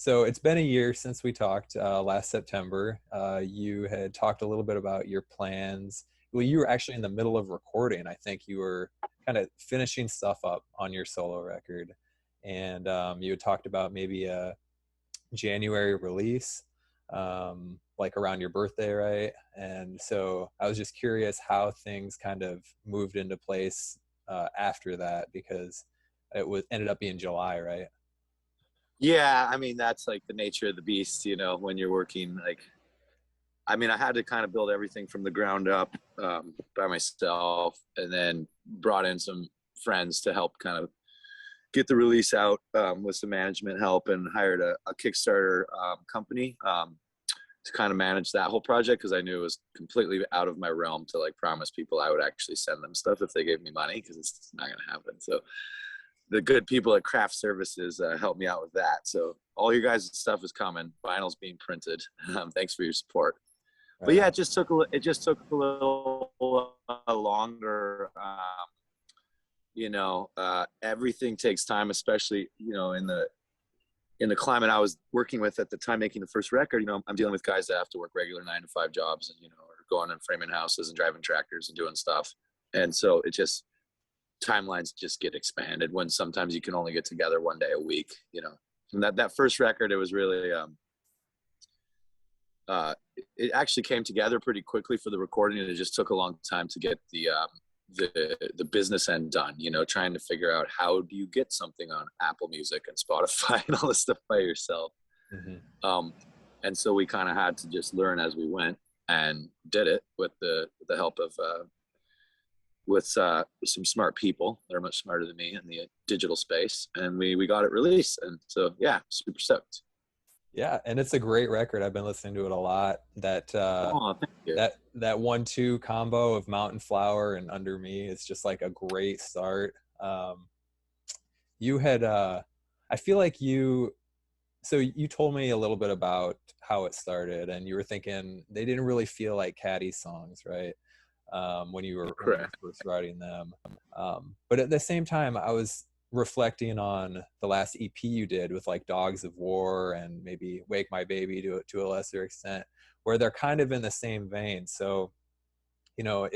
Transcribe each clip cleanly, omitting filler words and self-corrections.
So it's been a year since we talked last September. You had talked a little bit about your plans. Well, you were actually in the middle of recording. I think you were kind of finishing stuff up on your solo record. And you had talked about maybe a January release, like around your birthday, right? And so I was just curious how things kind of moved into place after that, because it was ended up being July, right? Yeah, I mean, that's like the nature of the beast, when you're working. Like, I mean, I had to kind of build everything from the ground up by myself, and then brought in some friends to help kind of get the release out with some management help, and hired a Kickstarter company to kind of manage that whole project, because I knew it was completely out of my realm to like promise people I would actually send them stuff if they gave me money, because it's not going to happen. So the good people at Craft Services helped me out with that. So all your guys' stuff is coming. Vinyl's being printed. Thanks for your support. But yeah, it just took a little longer. Everything takes time, especially in the climate I was working with at the time, making the first record. I'm dealing with guys that have to work regular 9-to-5 jobs, and or going and framing houses and driving tractors and doing stuff. And so timelines just get expanded when sometimes you can only get together one day a week. And that first record, it was really it actually came together pretty quickly for the recording, and it just took a long time to get the business end done, trying to figure out how do you get something on Apple Music and Spotify and all this stuff by yourself. Mm-hmm. And so we kind of had to just learn as we went, and did it with the help of with some smart people that are much smarter than me in the digital space, and we got it released. And so yeah, super stoked. Yeah, and it's a great record. I've been listening to it a lot. That thank you. that 1-2 combo of Mountain Flower and Under Me is just like a great start. You had I feel like you told me a little bit about how it started, and you were thinking they didn't really feel like Caddies songs, right? When you were first writing them. But at the same time, I was reflecting on the last EP you did with like Dogs of War and maybe Wake My Baby to a lesser extent, where they're kind of in the same vein. So, do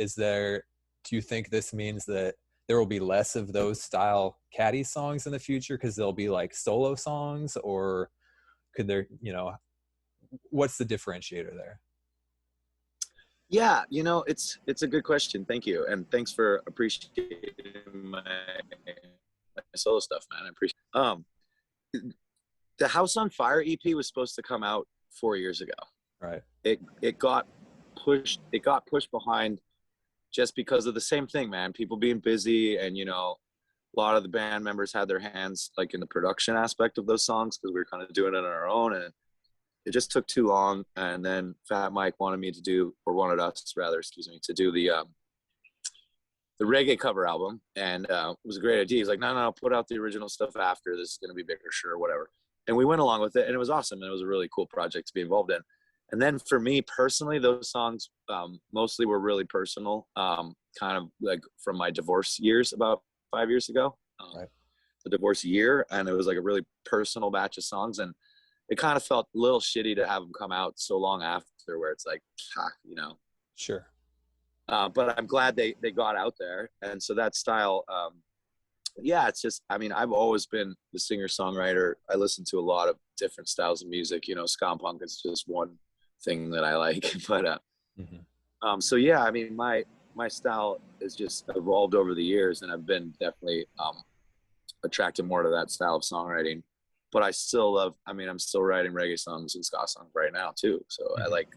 you think this means that there will be less of those style Caddy songs in the future because they'll be like solo songs, or could there, what's the differentiator there? Yeah, it's a good question. Thank you. And thanks for appreciating my solo stuff, man. I appreciate the House on Fire EP was supposed to come out 4 years ago. Right. It got pushed behind just because of the same thing, man. People being busy, and a lot of the band members had their hands like in the production aspect of those songs, because we were kind of doing it on our own, and it just took too long. And then Fat Mike wanted us to do the reggae cover album, and it was a great idea. He's like, no, put out the original stuff after. This is going to be bigger, sure, whatever. And we went along with it, and it was awesome. And it was a really cool project to be involved in. And then for me personally, those songs mostly were really personal, kind of like from my divorce years about 5 years ago, right. The divorce year. And it was like a really personal batch of songs. And it kind of felt a little shitty to have them come out so long after, where it's like, Sure. But I'm glad they got out there. And so that style, it's just, I mean, I've always been the singer-songwriter. I listen to a lot of different styles of music. Ska punk is just one thing that I like. But so yeah, I mean, my style has just evolved over the years, and I've been definitely attracted more to that style of songwriting. But I still love, I'm still writing reggae songs and ska songs right now too. So I like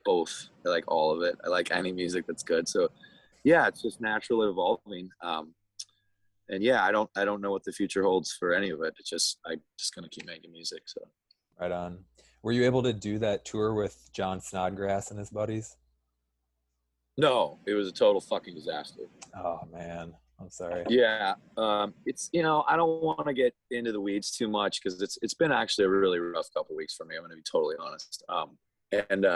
both. I like all of it. I like any music that's good. So yeah, it's just naturally evolving. And yeah, I don't know what the future holds for any of it. I'm just gonna keep making music. So right on. Were you able to do that tour with John Snodgrass and his buddies? No, it was a total fucking disaster. Oh man, I'm sorry. Yeah, it's I don't want to get into the weeds too much, because it's been actually a really rough couple weeks for me. I'm gonna be totally honest. And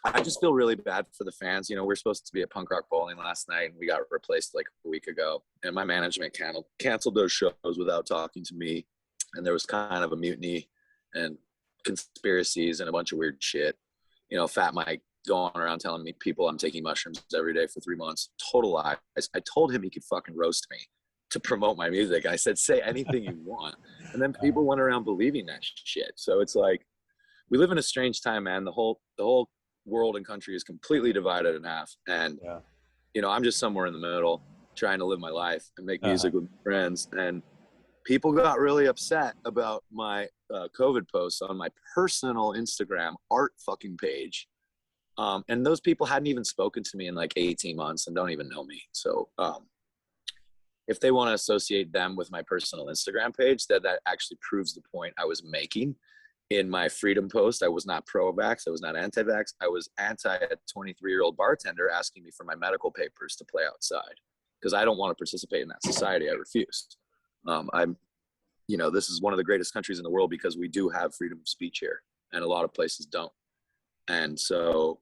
I just feel really bad for the fans. We're supposed to be at Punk Rock Bowling last night, and we got replaced like a week ago. And my management canceled those shows without talking to me. and there was kind of a mutiny and conspiracies and a bunch of weird shit. You know, Fat Mike going around telling me people I'm taking mushrooms every day for 3 months. Total lies. I told him he could fucking roast me to promote my music. I said, say anything you want. And then people went around believing that shit. So it's like, we live in a strange time, man. The whole world and country is completely divided in half. And, you know, I'm just somewhere in the middle trying to live my life and make music with friends. And people got really upset about my COVID posts on my personal Instagram art fucking page. And those people hadn't even spoken to me in like 18 months and don't even know me. So if they want to associate them with my personal Instagram page, that actually proves the point I was making in my freedom post. I was not pro-vax. I was not anti-vax. I was anti a 23-year-old bartender asking me for my medical papers to play outside because I don't want to participate in that society. I refused. You know, this is one of the greatest countries in the world because we do have freedom of speech here, and a lot of places don't. And so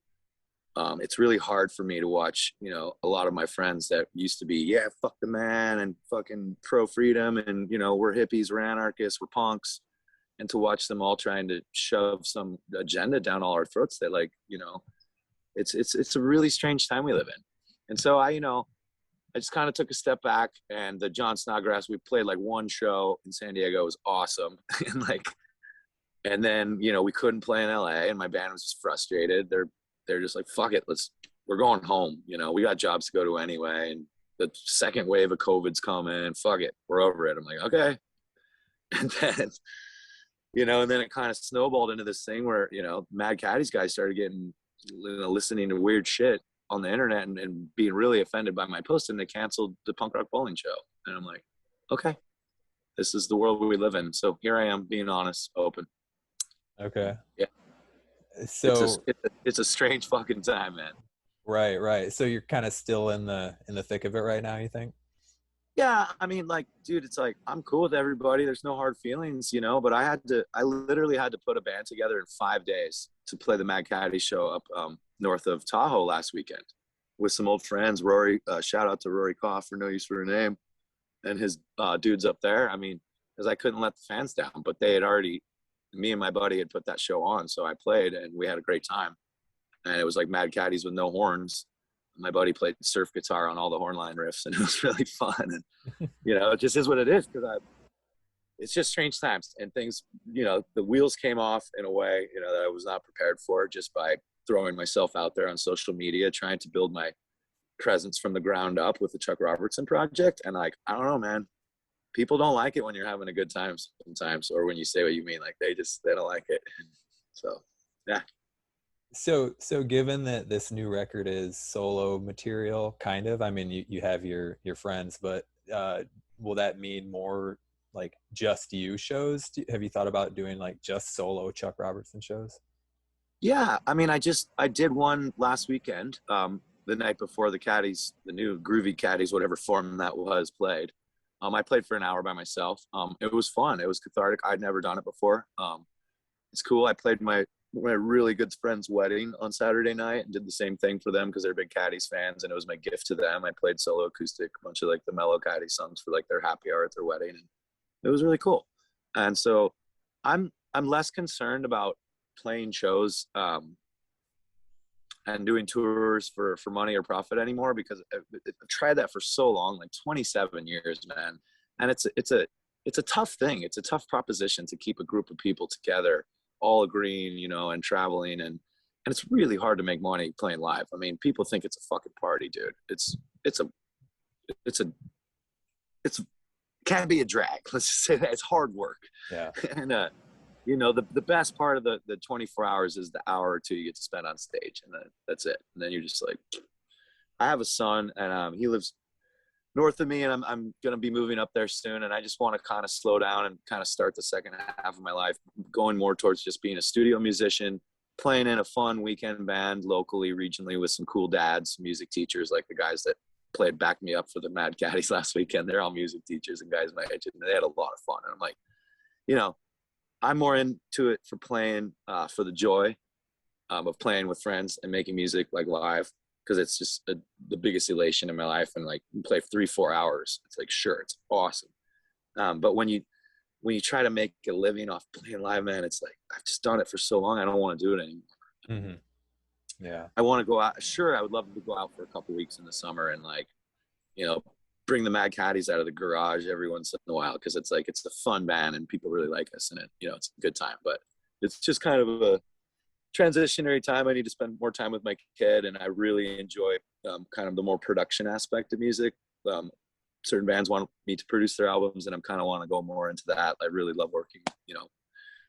it's really hard for me to watch, you know, a lot of my friends that used to be, yeah, fuck the man and fucking pro freedom and, you know, we're hippies, we're anarchists, we're punks, and to watch them all trying to shove some agenda down all our throats that, like, you know, it's a really strange time we live in. And so I just kind of took a step back, and the John Snodgrass, we played like one show in San Diego. It was awesome. And then, you know, we couldn't play in LA, and my band was just frustrated. They're just like, fuck it, we're going home. You know, we got jobs to go to anyway. And the second wave of COVID's coming, fuck it, we're over it. I'm like, okay. And then, you know, and then it kind of snowballed into this thing where, you know, Mad Caddies guys started getting, you know, listening to weird shit on the internet and being really offended by my post, and they canceled the punk rock bowling show. And I'm like, okay, this is the world we live in. So here I am being honest, open. Okay. Yeah. So it's a strange fucking time, man. Right. So you're kind of still in the thick of it right now, you think? Yeah, I mean, like, dude, it's like, I'm cool with everybody. There's no hard feelings, you know, but I literally had to put a band together in 5 days to play the Mad Caddies show up north of Tahoe last weekend with some old friends. Rory, shout out to Rory Koff for No Use for a Name, and his dudes up there. I mean, because I couldn't let the fans down, but they had already, me and my buddy had put that show on. So I played, and we had a great time. And it was like Mad Caddies with no horns. My buddy played surf guitar on all the horn line riffs, and it was really fun. And, you know, it just is what it is, because it's just strange times, and things, you know, the wheels came off in a way, you know, that I was not prepared for, just by throwing myself out there on social media, trying to build my presence from the ground up with the Chuck Robertson project. And like, I don't know, man, people don't like it when you're having a good time sometimes, or when you say what you mean. Like, they don't like it. So, yeah. So given that this new record is solo material, kind of, I mean, you have your friends, but will that mean more like just you shows? Have you thought about doing like just solo Chuck Robertson shows? Yeah, I mean, I did one last weekend, the night before the Caddies, the new Groovy Caddies, whatever form that was, played. I played for an hour by myself. It was fun. It was cathartic. I'd never done it before. It's cool. I played my really good friend's wedding on Saturday night and did the same thing for them because they're big Caddies fans, and it was my gift to them. I played solo acoustic, a bunch of like the mellow Caddies songs for like their happy hour at their wedding, and it was really cool. And so I'm less concerned about playing shows and doing tours for money or profit anymore, because I've tried that for so long, like 27 years, man. And it's a tough thing. It's a tough proposition to keep a group of people together, all agreeing, you know, and traveling, and it's really hard to make money playing live. I mean, people think it's a fucking party, dude. It's can't be a drag. Let's just say that. It's hard work. Yeah. And you know, the best part of the 24 hours is the hour or two you get to spend on stage, and then that's it. And then you're just like, I have a son, and he lives north of me, and I'm going to be moving up there soon. And I just want to kind of slow down and kind of start the second half of my life going more towards just being a studio musician, playing in a fun weekend band locally, regionally, with some cool dads, music teachers, like the guys that backed me up for the Mad Caddies last weekend. They're all music teachers and guys my age, and they had a lot of fun. And I'm like, you know, I'm more into it for playing, for the joy of playing with friends and making music like live, because it's just the biggest elation in my life. And like, you play 3-4 hours, it's like, sure, it's awesome. But when you when you try to make a living off playing live, man, it's like, I've just done it for so long. I don't want to do it anymore. Yeah. I want to go out. Sure. I would love to go out for a couple weeks in the summer and like, you know, bring the Mad Caddies out of the garage every once in a while. Cause it's like, it's a fun band and people really like us and it, you know, it's a good time, but it's just kind of a transitionary time. I need to spend more time with my kid and I really enjoy kind of the more production aspect of music. Certain bands want me to produce their albums and I'm kind of want to go more into that. I really love working, you know,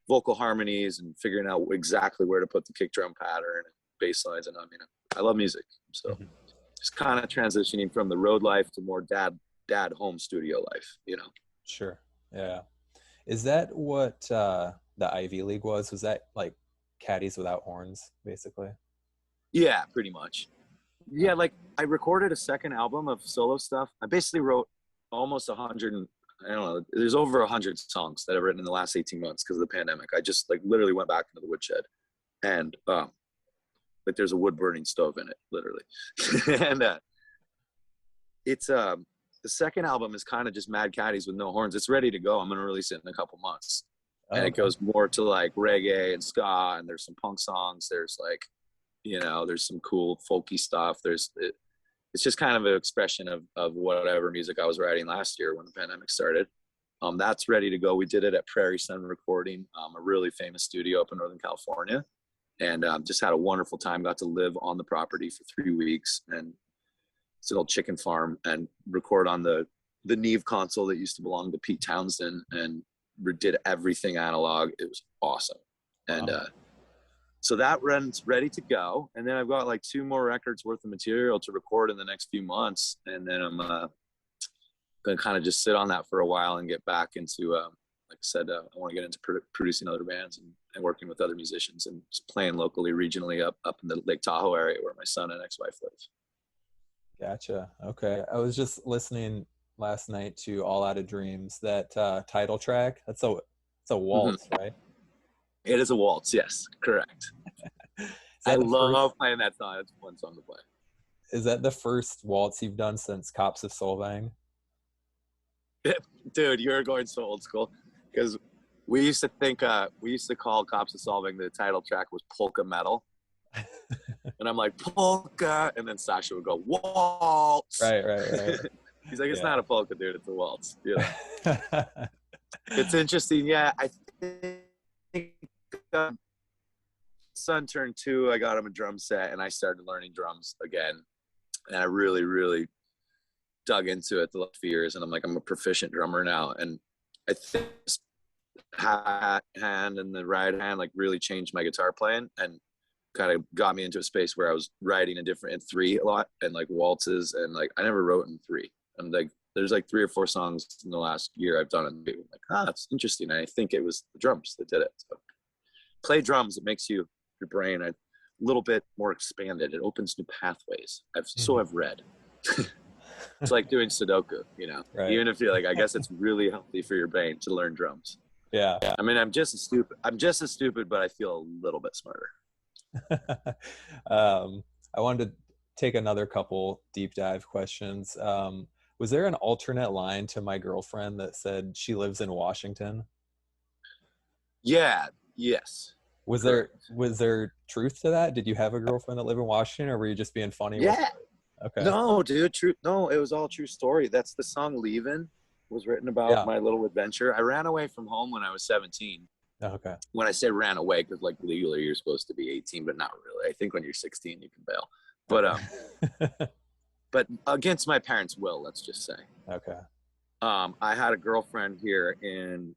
vocal harmonies and figuring out exactly where to put the kick drum pattern and bass lines. And I mean, I love music. So just kind of transitioning from the road life to more dad home studio life, you know? Sure. Yeah. Is that what the Ivy League was? Was that like Caddies without horns, basically? Yeah, pretty much. Yeah, like I recorded a second album of solo stuff. I basically wrote almost 100, I don't know, there's over 100 songs that I've written in the last 18 months because of the pandemic. I just like literally went back into the woodshed and like there's a wood burning stove in it, literally. And it's the second album is kind of just Mad Caddies with no horns. It's ready to go. I'm going to release it in a couple months. And it goes more to like reggae and ska, and there's some punk songs. There's like, you know, there's some cool folky stuff. It's just kind of an expression of whatever music I was writing last year when the pandemic started. That's ready to go. We did it at Prairie Sun Recording, a really famous studio up in Northern California, and just had a wonderful time. Got to live on the property for 3 weeks, and it's an old chicken farm, and record on the Neve console that used to belong to Pete Townsend, and did everything analog. It was awesome. And so that runs ready to go. And then I've got like 2 more records worth of material to record in the next few months. And then I'm going to kind of just sit on that for a while and get back into, like I said, I want to get into producing other bands and working with other musicians and just playing locally, regionally up in the Lake Tahoe area where my son and ex-wife live. Gotcha. Okay. I was just listening last night to All Out of Dreams, that title track. It's a waltz, right? It is a waltz, yes, correct. I love playing that song. It's a fun song to play. Is that the first waltz you've done since Cops of Solvang? Dude, you're going so old school. Because we used to call Cops of Solvang, the title track was polka metal. And I'm like, polka, and then Sasha would go, waltz. Right. He's like, it's not a polka, dude, it's a waltz. Yeah. It's interesting. Yeah, I think son turned 2, I got him a drum set and I started learning drums again. And I really, really dug into it the last few years. And I'm like, I'm a proficient drummer now. And I think this hand and the right hand like really changed my guitar playing and kind of got me into a space where I was writing in 3 a lot and like waltzes, and like I never wrote in 3. And like there's like 3 or 4 songs in the last year I've done it. Like, that's interesting. And I think it was the drums that did it. So play drums, it makes your brain a little bit more expanded. It opens new pathways. So I've read. It's like doing Sudoku, you know. Right. Even if you're like, I guess it's really healthy for your brain to learn drums. Yeah. I mean, I'm just as stupid, but I feel a little bit smarter. I wanted to take another couple deep dive questions. Was there an alternate line to My Girlfriend that said she lives in Washington? Yeah. Yes. Was there truth to that? Did you have a girlfriend that lived in Washington, or were you just being funny? Yeah. With it? Okay. No, dude. True. No, it was all true story. That's the song "Leavin'" was written about my little adventure. I ran away from home when I was 17. Okay. When I say ran away, because like legally you're supposed to be 18, but not really. I think when you're 16 you can bail. But but against my parents' will, let's just say. Okay. I had a girlfriend here in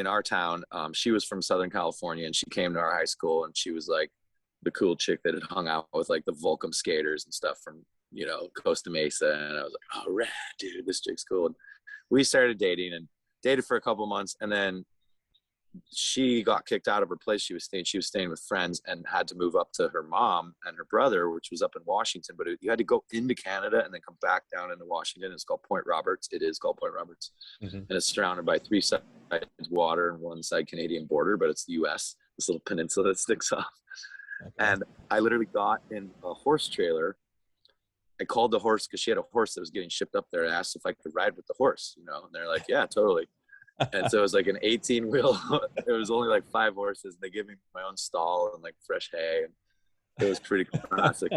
our town. She was from Southern California, and she came to our high school, and she was like the cool chick that had hung out with like the Volcom skaters and stuff from, you know, Costa Mesa. And I was like, oh, rad, dude, this chick's cool. And we started dated for a couple months, and then she got kicked out of her place she was staying with friends, and had to move up to her mom and her brother, which was up in Washington. But you had to go into Canada and then come back down into Washington. It's called Point Roberts. It is called Point Roberts. And it's surrounded by 3 sides water and 1 side Canadian border, but it's the US, this little peninsula that sticks off. Okay. And I literally got in a horse trailer. I called the horse because she had a horse that was getting shipped up there. I asked if I could ride with the horse, you know, and they're like, yeah, totally. And so it was like an 18 wheel. It was only like 5 horses. They gave me my own stall and like fresh hay. And it was pretty classic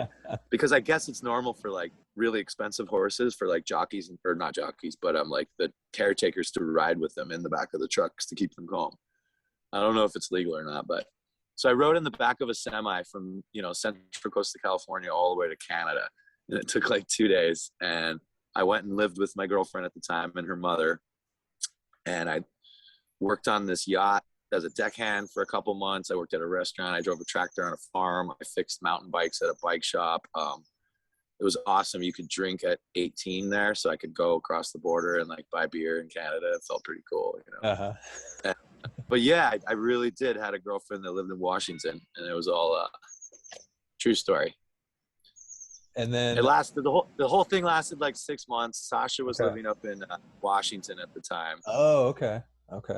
because I guess it's normal for like really expensive horses for like jockeys or not jockeys, but like the caretakers to ride with them in the back of the trucks to keep them calm. I don't know if it's legal or not, but so I rode in the back of a semi from, Central Coast of California all the way to Canada. And it took like 2 days. And I went and lived with my girlfriend at the time and her mother. And I worked on this yacht as a deckhand for a couple months. I worked at a restaurant. I drove a tractor on a farm. I fixed mountain bikes at a bike shop. It was awesome. You could drink at 18 there, so I could go across the border and like buy beer in Canada. It felt pretty cool, Uh-huh. But yeah, I really did had a girlfriend that lived in Washington, and it was all true story. And then it lasted the whole thing lasted like 6 months. Sasha was Okay. living up in Washington at the time. Oh, okay.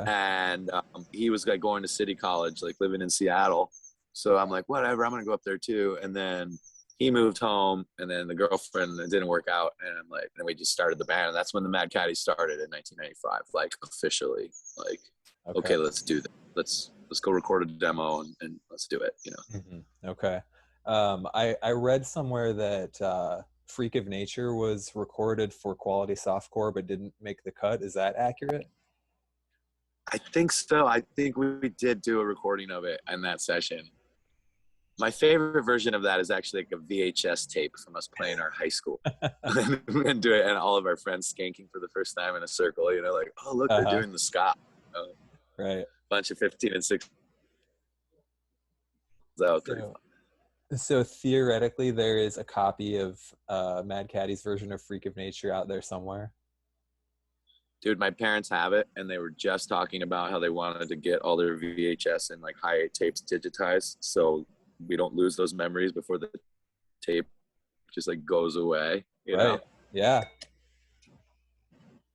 And he was like going to city college, like living in Seattle. So I'm like, whatever, I'm gonna go up there too. And then he moved home, and then the girlfriend, it didn't work out, and I'm like, then we just started the band, and that's when the Mad Caddies started in 1995, like officially, like, okay, let's do that. Let's go record a demo and let's do it, Mm-hmm. Okay. I read somewhere that Freak of Nature was recorded for Quality Softcore but didn't make the cut. Is that accurate? I think so. I think we did do a recording of it in that session. My favorite version of that is actually like a VHS tape from us playing our high school and do it, and all of our friends skanking for the first time in a circle, like, oh, look, they're doing the ska. Right. Bunch of 15 and 16. That was pretty fun. So theoretically, there is a copy of Mad Caddies' version of Freak of Nature out there somewhere. Dude, my parents have it, and they were just talking about how they wanted to get all their VHS and like high tapes digitized, so we don't lose those memories before the tape just like goes away. You know? Yeah.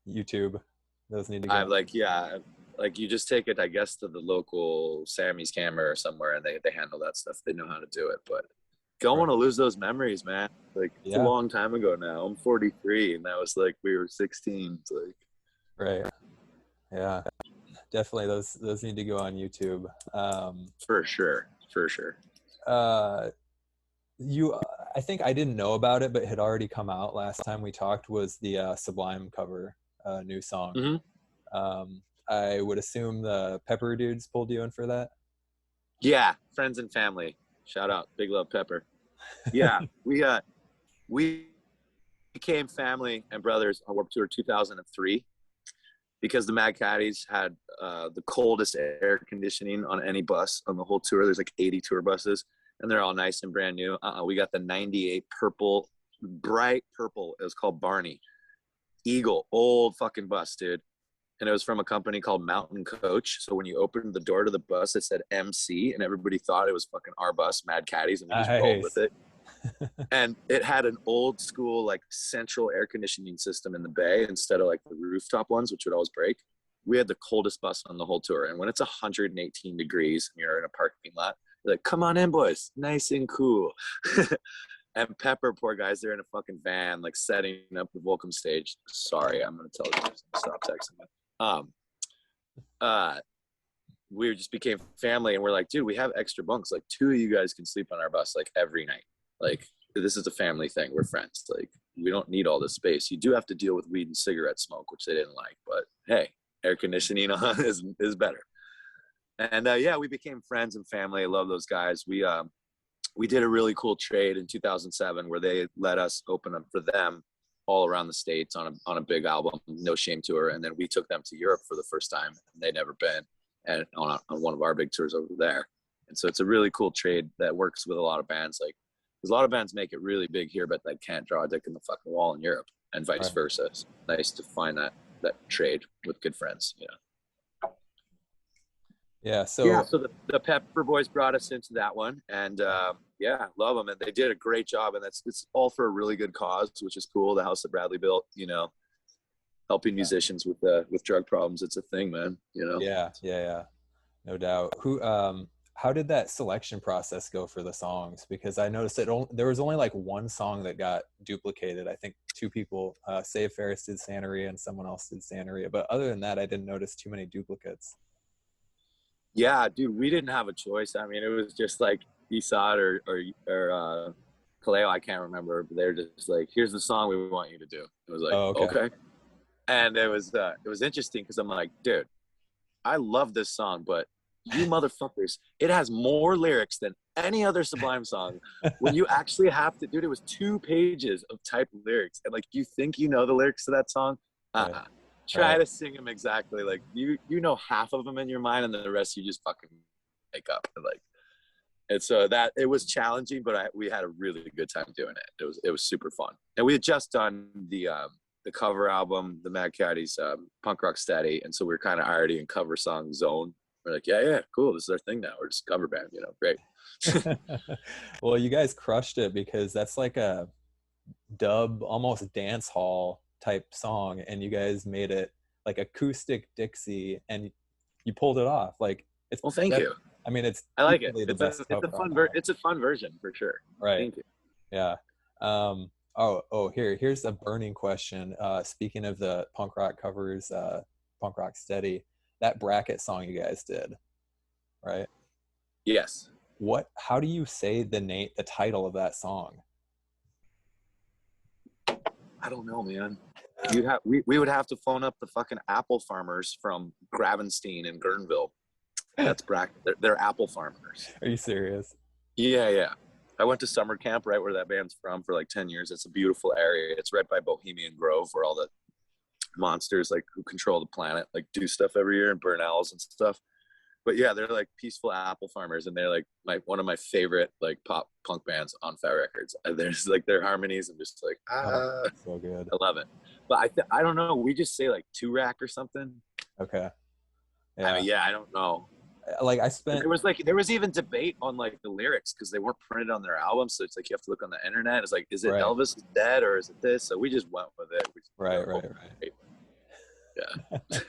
YouTube, those need to go. I'm like, yeah, like you just take it, I guess, to the local Sammy's camera or somewhere, and they handle that stuff. They know how to do it, but don't want to lose those memories, man. Like it's a long time ago now. I'm 43, and that was like we were 16. It's like. Right. Yeah. Definitely those need to go on YouTube. For sure. I think I didn't know about it, but it had already come out last time we talked, was the Sublime cover, new song. Mm-hmm. I would assume the Pepper dudes pulled you in for that. Yeah. Friends and family. Shout out. Big love, Pepper. Yeah. We became family and brothers on Warped Tour 2003. Because the Mad Caddies had the coldest air conditioning on any bus on the whole tour. There's like 80 tour buses, and they're all nice and brand new. We got the 98 purple, bright purple. It was called Barney. Eagle, old fucking bus, dude. And it was from a company called Mountain Coach. So when you opened the door to the bus, it said MC, and everybody thought it was fucking our bus, Mad Caddies, and we just rolled with it. And it had an old school like central air conditioning system in the bay instead of like the rooftop ones, which would always break. We had the coldest bus on the whole tour, and when it's 118 degrees and you're in a parking lot, you're like, come on in, boys, nice and cool. And Pepper, poor guys, they're in a fucking van like setting up the Volcom stage. Sorry, I'm gonna tell you, stop texting me. We just became family, and we're like, dude, we have extra bunks, like 2 of you guys can sleep on our bus like every night. Like, this is a family thing. We're friends. Like, we don't need all this space. You do have to deal with weed and cigarette smoke, which they didn't like. But, hey, air conditioning on is better. And, yeah, we became friends and family. I love those guys. We did a really cool trade in 2007 where they let us open up for them all around the States on a big album, No Shame tour. And then we took them to Europe for the first time. And they'd never been and on one of our big tours over there. And so it's a really cool trade that works with a lot of bands. Like, because a lot of bands make it really big here, but they can't draw a dick in the fucking wall in Europe, and vice versa. It's nice to find that trade with good friends, Yeah. So the Pepper Boys brought us into that one, and love them, and they did a great job, and it's all for a really good cause, which is cool. The house that Bradley built, helping musicians with drug problems. It's a thing, man. Yeah. No doubt. how did that selection process go for the songs? Because I noticed that there was only like one song that got duplicated. I think two people, Save Ferris did Santeria and someone else did Santeria. But other than that, I didn't notice too many duplicates. Yeah, dude, we didn't have a choice. I mean, it was just like Esad or Kaleo, I can't remember, but they're just like, here's the song we want you to do. It was like, Oh, okay. okay. And it was interesting because I'm like, dude, I love this song, but you motherfuckers, it has more lyrics than any other Sublime song. When you actually have to, dude, it was 2 pages of typed lyrics. And like, you think you know the lyrics to that song? Right. Try to sing them exactly. Like you know half of them in your mind, and then the rest you just fucking make up. And so that it was challenging, but we had a really good time doing it. It was super fun. And we had just done the cover album, the Mad Caddies, Punk Rock Steady, and so we were kind of already in cover song zone. We're like, yeah, cool, this is our thing now. We're just a cover band, great. Well, you guys crushed it, because that's like a dub, almost dance hall type song, and you guys made it like acoustic Dixie, and you pulled it off. Like, it's well, thank you. I mean, I like it. It's a fun version for sure. Right. Thank you. Yeah. Here's a burning question. Speaking of the punk rock covers, Punk Rock Steady, that bracket song you guys did, right? Yes. How do you say the title of that song? I don't know, man. We would have to phone up the fucking apple farmers from Gravenstein and Guerneville. That's bracket. They're apple farmers. Are you serious? Yeah. I went to summer camp right where that band's from for like 10 years. It's a beautiful area. It's right by Bohemian Grove, where all the monsters like who control the planet like do stuff every year and burn owls and stuff. But yeah, they're like peaceful apple farmers, and they're like one of my favorite like pop punk bands on Fat Records. And there's like their harmonies, and just like so good. I love it. But I don't know. We just say like 2-rack or something. Okay. Yeah. I mean, I don't know. Like there was even debate on like the lyrics because they weren't printed on their album, so it's like you have to look on the internet. It's like, is it Elvis is dead or is it this? So we just went with it. Right. Yeah.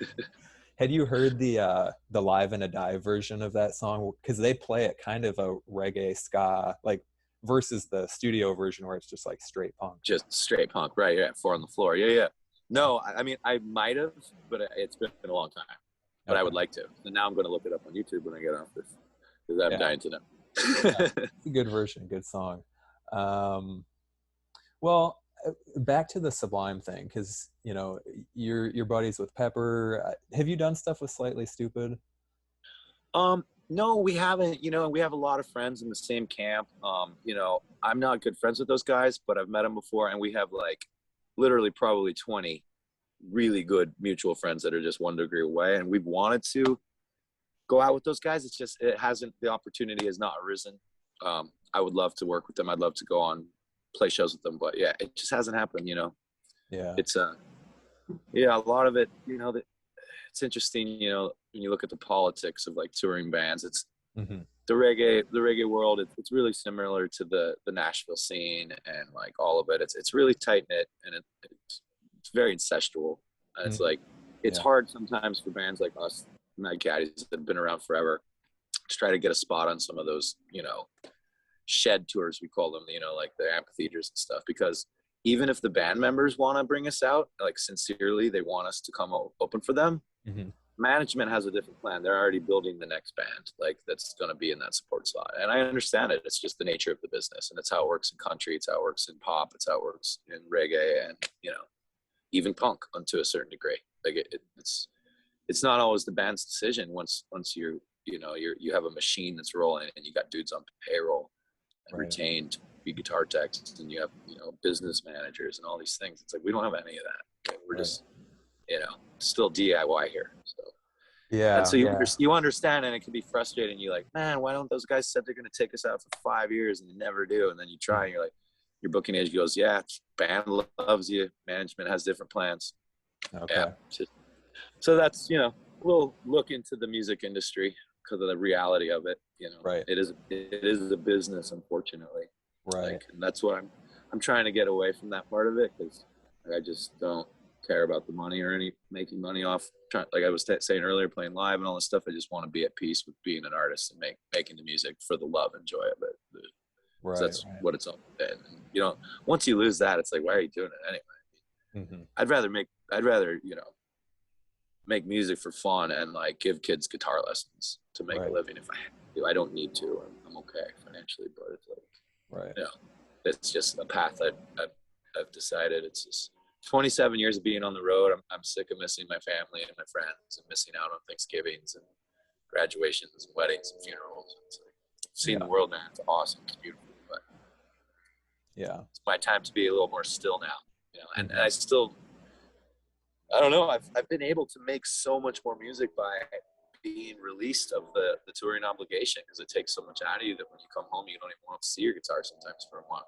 Had you heard the Live and a Dive version of that song? Because they play it kind of a reggae ska, like, versus the studio version where it's just like straight punk. Just straight punk, right? Yeah, 4 on the floor. Yeah. No, I mean, I might have, but it's been a long time. But I would like to. And now I'm going to look it up on YouTube when I get off this, because I'm dying to know. It's a good version, good song. Well, back to the Sublime thing, because you're buddies with Pepper. Have you done stuff with Slightly Stupid? No, we haven't. We have a lot of friends in the same camp. I'm not good friends with those guys, but I've met them before, and we have like literally probably 20 really good mutual friends that are just 1 degree away, and we've wanted to go out with those guys. It's just the opportunity has not arisen. I would love to work with them. I'd love to go on play shows with them, but yeah, it just hasn't happened. Yeah, it's a lot of it. It's interesting. When you look at the politics of like touring bands, it's the reggae world. It's really similar to the Nashville scene, and like all of it. It's really tight knit, and it's very incestual. And it's like it's hard sometimes for bands like us, Mad Caddies, that have been around forever, to try to get a spot on some of those shed tours, we call them, like the amphitheaters and stuff, because even if the band members want to bring us out, like sincerely they want us to come open for them, management has a different plan. They're already building the next band like that's going to be in that support slot, and I understand it. It's just the nature of the business, and it's how it works in country, it's how it works in pop, it's how it works in reggae, and even punk to a certain degree. Like it's not always the band's decision once you have a machine that's rolling and you got dudes on payroll and retained be guitar techs, and you have business managers and all these things. It's like we don't have any of that. We're just still DIY here. So and so you understand, and it can be frustrating. You're like, man, why don't those guys said they're going to take us out for 5 years and they never do? And then you try and you're like, your booking agent goes, yeah, band loves you, management has different plans. Okay. Yeah. So that's we'll look into the music industry because of the reality of it. Right. It is a business, unfortunately. Right. And that's what I'm trying to get away from that part of it, because I just don't. care about the money or any making money off like I was saying earlier, playing live and all this stuff. I just want to be at peace with being an artist and making the music for the love and joy of it. So Right. that's what it's all been. And, you know, once you lose that, it's like, why are you doing it anyway? Mm-hmm. I'd rather, you know, make music for fun and like give kids guitar lessons to make a living if I have to. I don't need to. I'm okay financially, but it's like, you know, it's just a path I've decided. It's just 27 years of being on the road. I'm sick of missing my family and my friends and missing out on Thanksgivings and graduations and weddings and funerals. It's like, seeing the world, man. It's awesome. It's beautiful. But it's my time to be a little more still now, you know. And I still, I don't know. I've been able to make so much more music by being released of the touring obligation, because it takes so much out of you that when you come home, you don't even want to see your guitar sometimes for a month.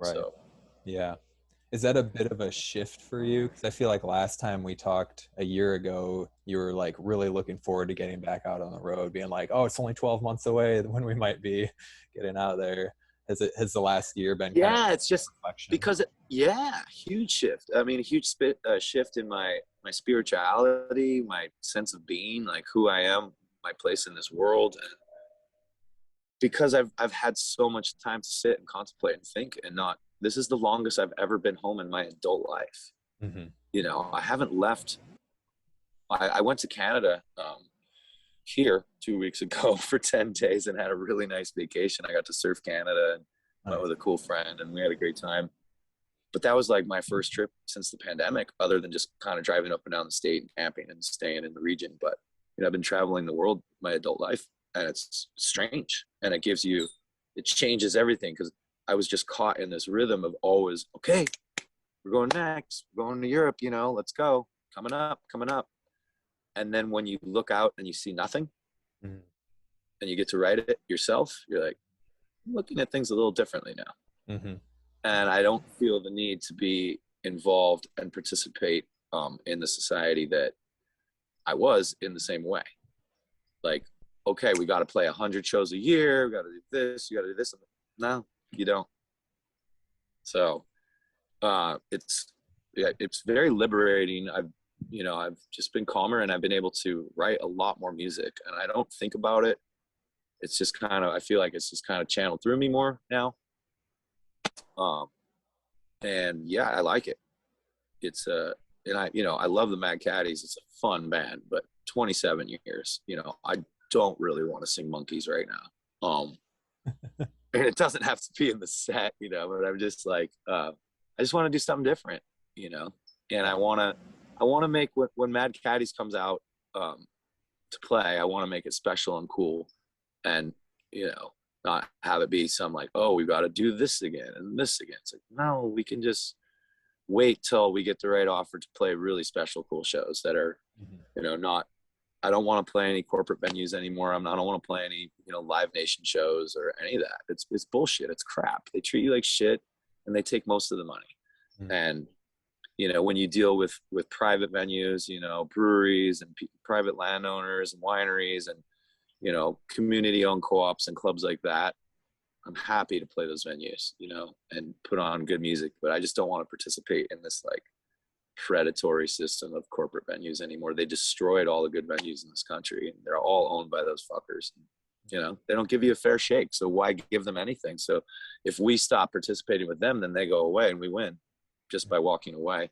Right. So, yeah. Is that a bit of a shift for you? Because I feel like last time we talked a year ago, you were like really looking forward to getting back out on the road, being like, "Oh, it's only 12 months away when we might be getting out there." Has the last year been kind of it's just reflection? because huge shift. I mean, a huge shift in my spirituality, my sense of being, like who I am, my place in this world, and because I've had so much time to sit and contemplate and think, and not. This is the longest I've ever been home in my adult life. Mm-hmm. You know, I haven't left. I went to Canada here 2 weeks ago for 10 days and had a really nice vacation. I got to surf Canada and went with a cool friend, and we had a great time. But that was like my first trip since the pandemic, other than just kind of driving up and down the state and camping and staying in the region. But, you know, I've been traveling the world my adult life, and it's strange. And it changes everything, because I was just caught in this rhythm of always, okay, we're going next, we're going to Europe, you know, let's go, coming up. And then when you look out and you see nothing, and you get to write it yourself, you're like, I'm looking at things a little differently now. And I don't feel the need to be involved and participate in the society that I was in the same way. Like, okay, we got to play 100 shows a year, we got to do this, you got to do this. No, you don't. So it's very liberating. I've just been calmer, and I've been able to write a lot more music, and I don't think about it. It's just I feel like it's just kind of channeled through me more now. And yeah, I like it. It's and I love the Mad Caddies. It's a fun band, but 27 years, you know, I don't really want to sing Monkeys right now. And it doesn't have to be in the set, you know, but I'm just like, I just want to do something different, you know, and I want to make when Mad Caddies comes out to play, I want to make it special and cool, and, you know, not have it be some like, oh, we got to do this again and this again. It's like, no, we can just wait till we get the right offer to play really special, cool shows that are, you know, not. I don't want to play any corporate venues anymore. I don't want to play any, you know, Live Nation shows or any of that. It's bullshit. It's crap. They treat you like shit, and they take most of the money. And, you know, when you deal with private venues, you know, breweries and private landowners and wineries and, you know, community-owned co-ops and clubs like that, I'm happy to play those venues, you know, and put on good music. But I just don't want to participate in this like predatory system of corporate venues anymore. They destroyed all the good venues in this country, and they're all owned by those fuckers. You know, they don't give you a fair shake, so why give them anything? So if we stop participating with them, then they go away, and we win just by walking away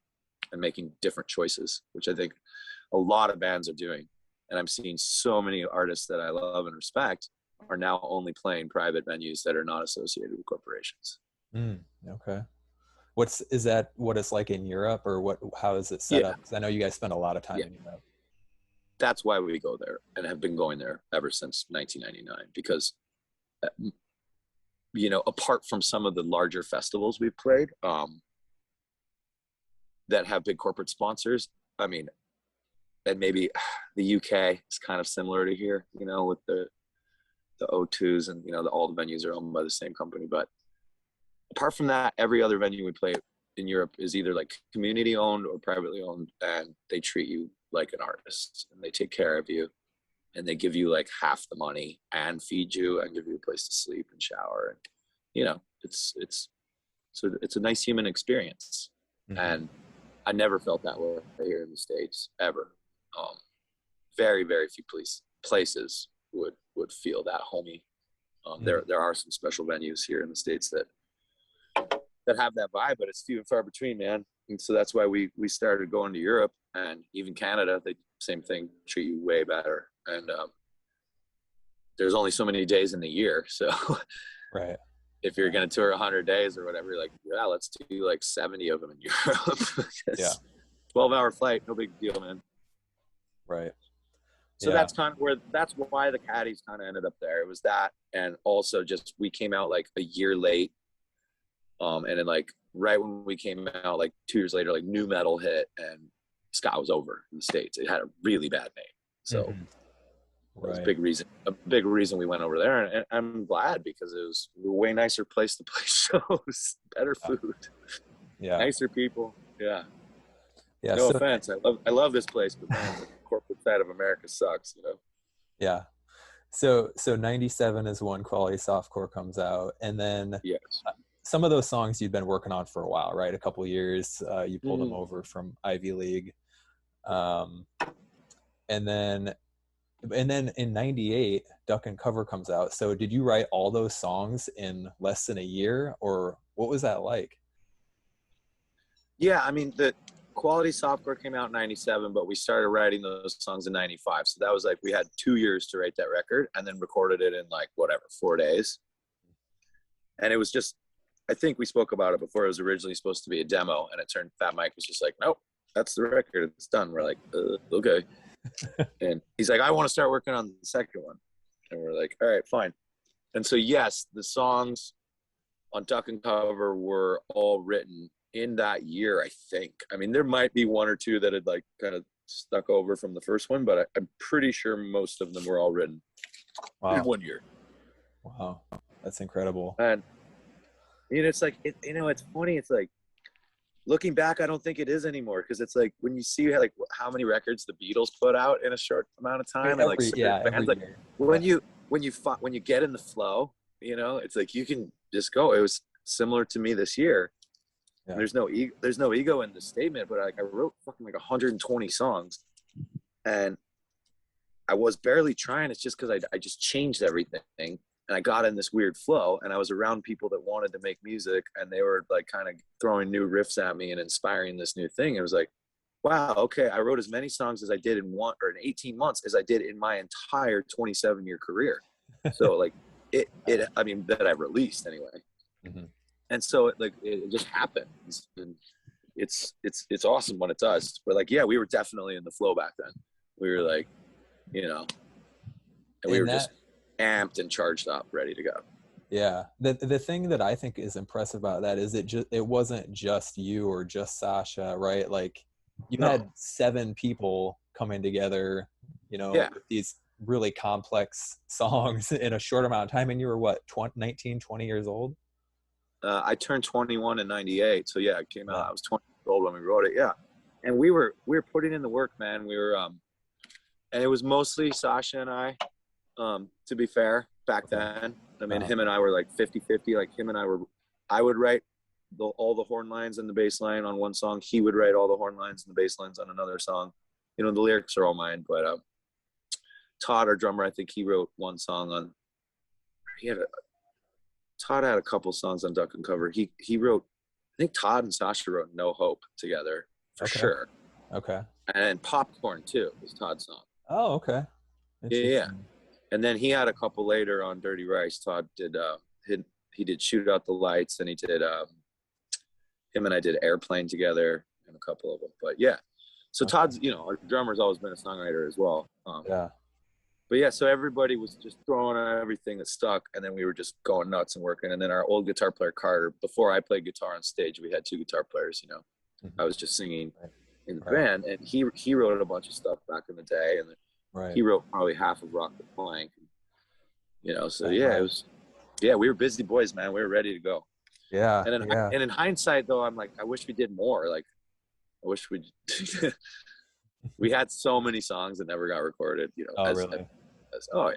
and making different choices, which I think a lot of bands are doing. And I'm seeing so many artists that I love and respect are now only playing private venues that are not associated with corporations. Okay. Is that what it's like in Europe, or how is it set up? Because I know you guys spend a lot of time in Europe. That's why we go there and have been going there ever since 1999, because, you know, apart from some of the larger festivals we've played that have big corporate sponsors, I mean, and maybe the UK is kind of similar to here, you know, with the O2s and, you know, all the venues are owned by the same company. But apart from that, every other venue we play in Europe is either like community owned or privately owned, and they treat you like an artist, and they take care of you, and they give you like half the money and feed you and give you a place to sleep and shower. And, you know, it's a nice human experience. And I never felt that way here in the States ever. Very, very few places would feel that homey. There are some special venues here in the States that have that vibe, but it's few and far between, man. And so that's why we started going to Europe and even Canada. They same thing, treat you way better. And there's only so many days in the year, so Right. if you're going to tour 100 days or whatever, you're like, yeah, let's do like 70 of them in Europe. Yeah. 12-hour flight, no big deal, man. Right. So that's why the Caddies kind of ended up there. It was that, and also just we came out like a year late, and then like right when we came out, like 2 years later, like new metal hit, and ska was over in the States. It had a really bad name, so that was a big reason we went over there, and I'm glad because it was a way nicer place to play shows, better food, nicer people, yeah. No offense, I love this place, but man, the corporate side of America sucks, you know. Yeah. So 97 is when Quality Softcore comes out, and then some of those songs you've been working on for a while, right? A couple of years. You pulled them over from Ivy League, and then in 98, Duck and Cover comes out. So did you write all those songs in less than a year, or what was that like? Yeah, I mean, the Quality Softcore came out in 97, but we started writing those songs in 95. So that was like, we had 2 years to write that record and then recorded it in like, 4 days. And it was just, I think we spoke about it before. It was originally supposed to be a demo, and it turned, Fat Mike was just like, nope, that's the record. It's done. We're like, okay. And he's like, I want to start working on the second one. And we're like, all right, fine. And so, yes, the songs on Duck and Cover were all written in that year, I think. I mean, there might be one or two that had like kind of stuck over from the first one, but I'm pretty sure most of them were all written in 1 year. Wow, that's incredible. And you know, it's like, it's funny. It's like, looking back, I don't think it is anymore, because it's like when you see like how many records the Beatles put out in a short amount of time, and like bands, like when you get in the flow, you know, it's like you can just go. It was similar to me this year. Yeah. There's no ego in the statement, but I wrote fucking like 120 songs, and I was barely trying. It's just because I just changed everything, and I got in this weird flow, and I was around people that wanted to make music, and they were like kind of throwing new riffs at me and inspiring this new thing. It was like, wow, okay, I wrote as many songs as I did in 18 months as I did in my entire 27-year career. So like I mean, that I released anyway. Mm-hmm. And so it just happened. And it's awesome when it does. But like, yeah, we were definitely in the flow back then. We were like, you know, and we were just amped and charged up, ready to go. Yeah. The thing that I think is impressive about that is it wasn't just you or just Sasha, right? Like you had 7 people coming together, you know, with these really complex songs in a short amount of time. And you were what, 19, 20 years old? I turned 21 in 98. So yeah, it came out. I was 20 years old when we wrote it. Yeah. And we were putting in the work, man. We were, and it was mostly Sasha and I, to be fair, back then. I mean, him and I were like 50-50. Like I would write all the horn lines and the bass line on one song. He would write all the horn lines and the bass lines on another song. You know, the lyrics are all mine, but Todd, our drummer, I think he wrote one song on, Todd had a couple songs on Duck and Cover. He wrote, I think Todd and Sasha wrote No Hope together for sure. Okay. And Popcorn too was Todd's song. Oh, okay. Yeah. And then he had a couple later on Dirty Rice. Todd did he did Shoot Out the Lights, and he did him and I did Airplane together and a couple of them. But yeah. So Todd's, you know, our drummer's always been a songwriter as well. But yeah, so everybody was just throwing on everything that stuck, and then we were just going nuts and working. And then our old guitar player, Carter, before I played guitar on stage, we had 2 guitar players, you know. Mm-hmm. I was just singing in the band, and he wrote a bunch of stuff back in the day, and he wrote probably half of Rock the Plank. You know, so it was, we were busy boys, man. We were ready to go. Yeah. And in hindsight, though, I'm like, I wish we did more. Like, I wish we had so many songs that never got recorded, you know. Really? Yeah.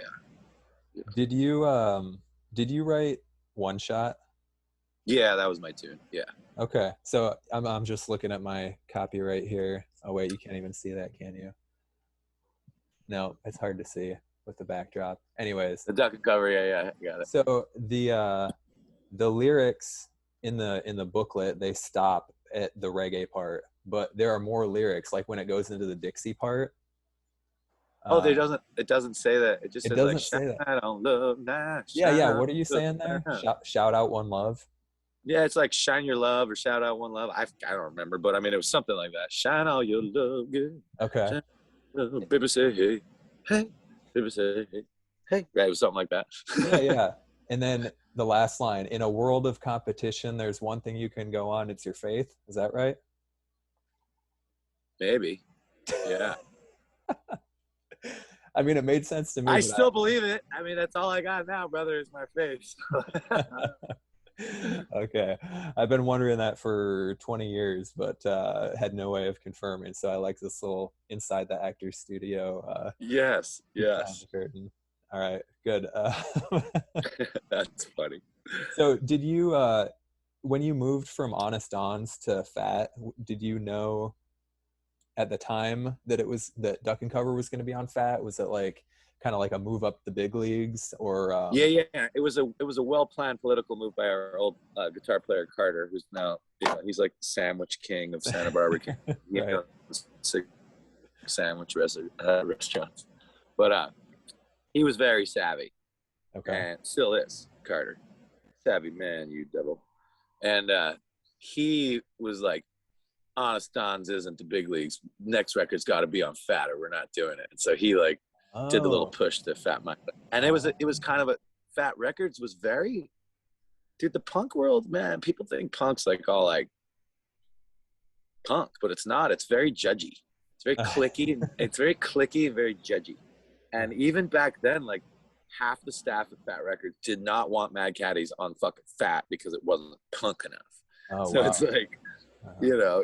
Did you write One Shot? Yeah, that was my tune. Yeah. Okay, so I'm just looking at my copyright here. Oh wait, you can't even see that, can you? No, it's hard to see with the backdrop. Anyways, The duck and cover. Yeah, yeah, got it. so the lyrics in the booklet, they stop at the reggae part, but there are more lyrics. Like when it goes into the Dixie part, Oh, uh, it doesn't say that. It just it says like doesn't shine say that. on love now, Yeah, shine yeah. on What are you love saying there? now. Shout out one love. Yeah, it's like shine your love or shout out one love. I don't remember, but I mean it was something like that. Shine all your love, good. Okay. Shine love, baby say hey, hey, baby say hey, hey. Right, it was something like that. Yeah, yeah. And then the last line, in a world of competition, there's one thing you can go on, it's your faith. Is that right? Maybe. Yeah. I mean, it made sense to me, I but still believe it. I mean, that's all I got now, brother, is my face. okay. I've been wondering that for 20 years, but had no way of confirming. So I like this little inside the actor's studio Yes, peek behind yes. the curtain. All right, good. That's funny. So did you, when you moved from Honest Don's to Fat, did you know at the time that it was that Duck and Cover was going to be on Fat? Was it like kind of like a move up the big leagues, or Yeah, yeah. It was a well planned political move by our old guitar player Carter, who's now he's like the sandwich king of Santa Barbara. He right? owns 6 sandwich restaurants, but he was very savvy Okay. and still is. Carter, savvy man, you devil. And he was like, Honest Don's isn't the big leagues. Next record's got to be on Fat, or we're not doing it. And so he like did the little Oh, push to Fat Mike, and it was kind of a Fat Records was very, dude. The punk world, man. People think punk's like all like punk, but it's not. It's very judgy. It's very clicky. It's very clicky and very judgy. And even back then, like half the staff at Fat Records did not want Mad Caddies on fucking Fat because it wasn't punk enough. oh So wow. it's like,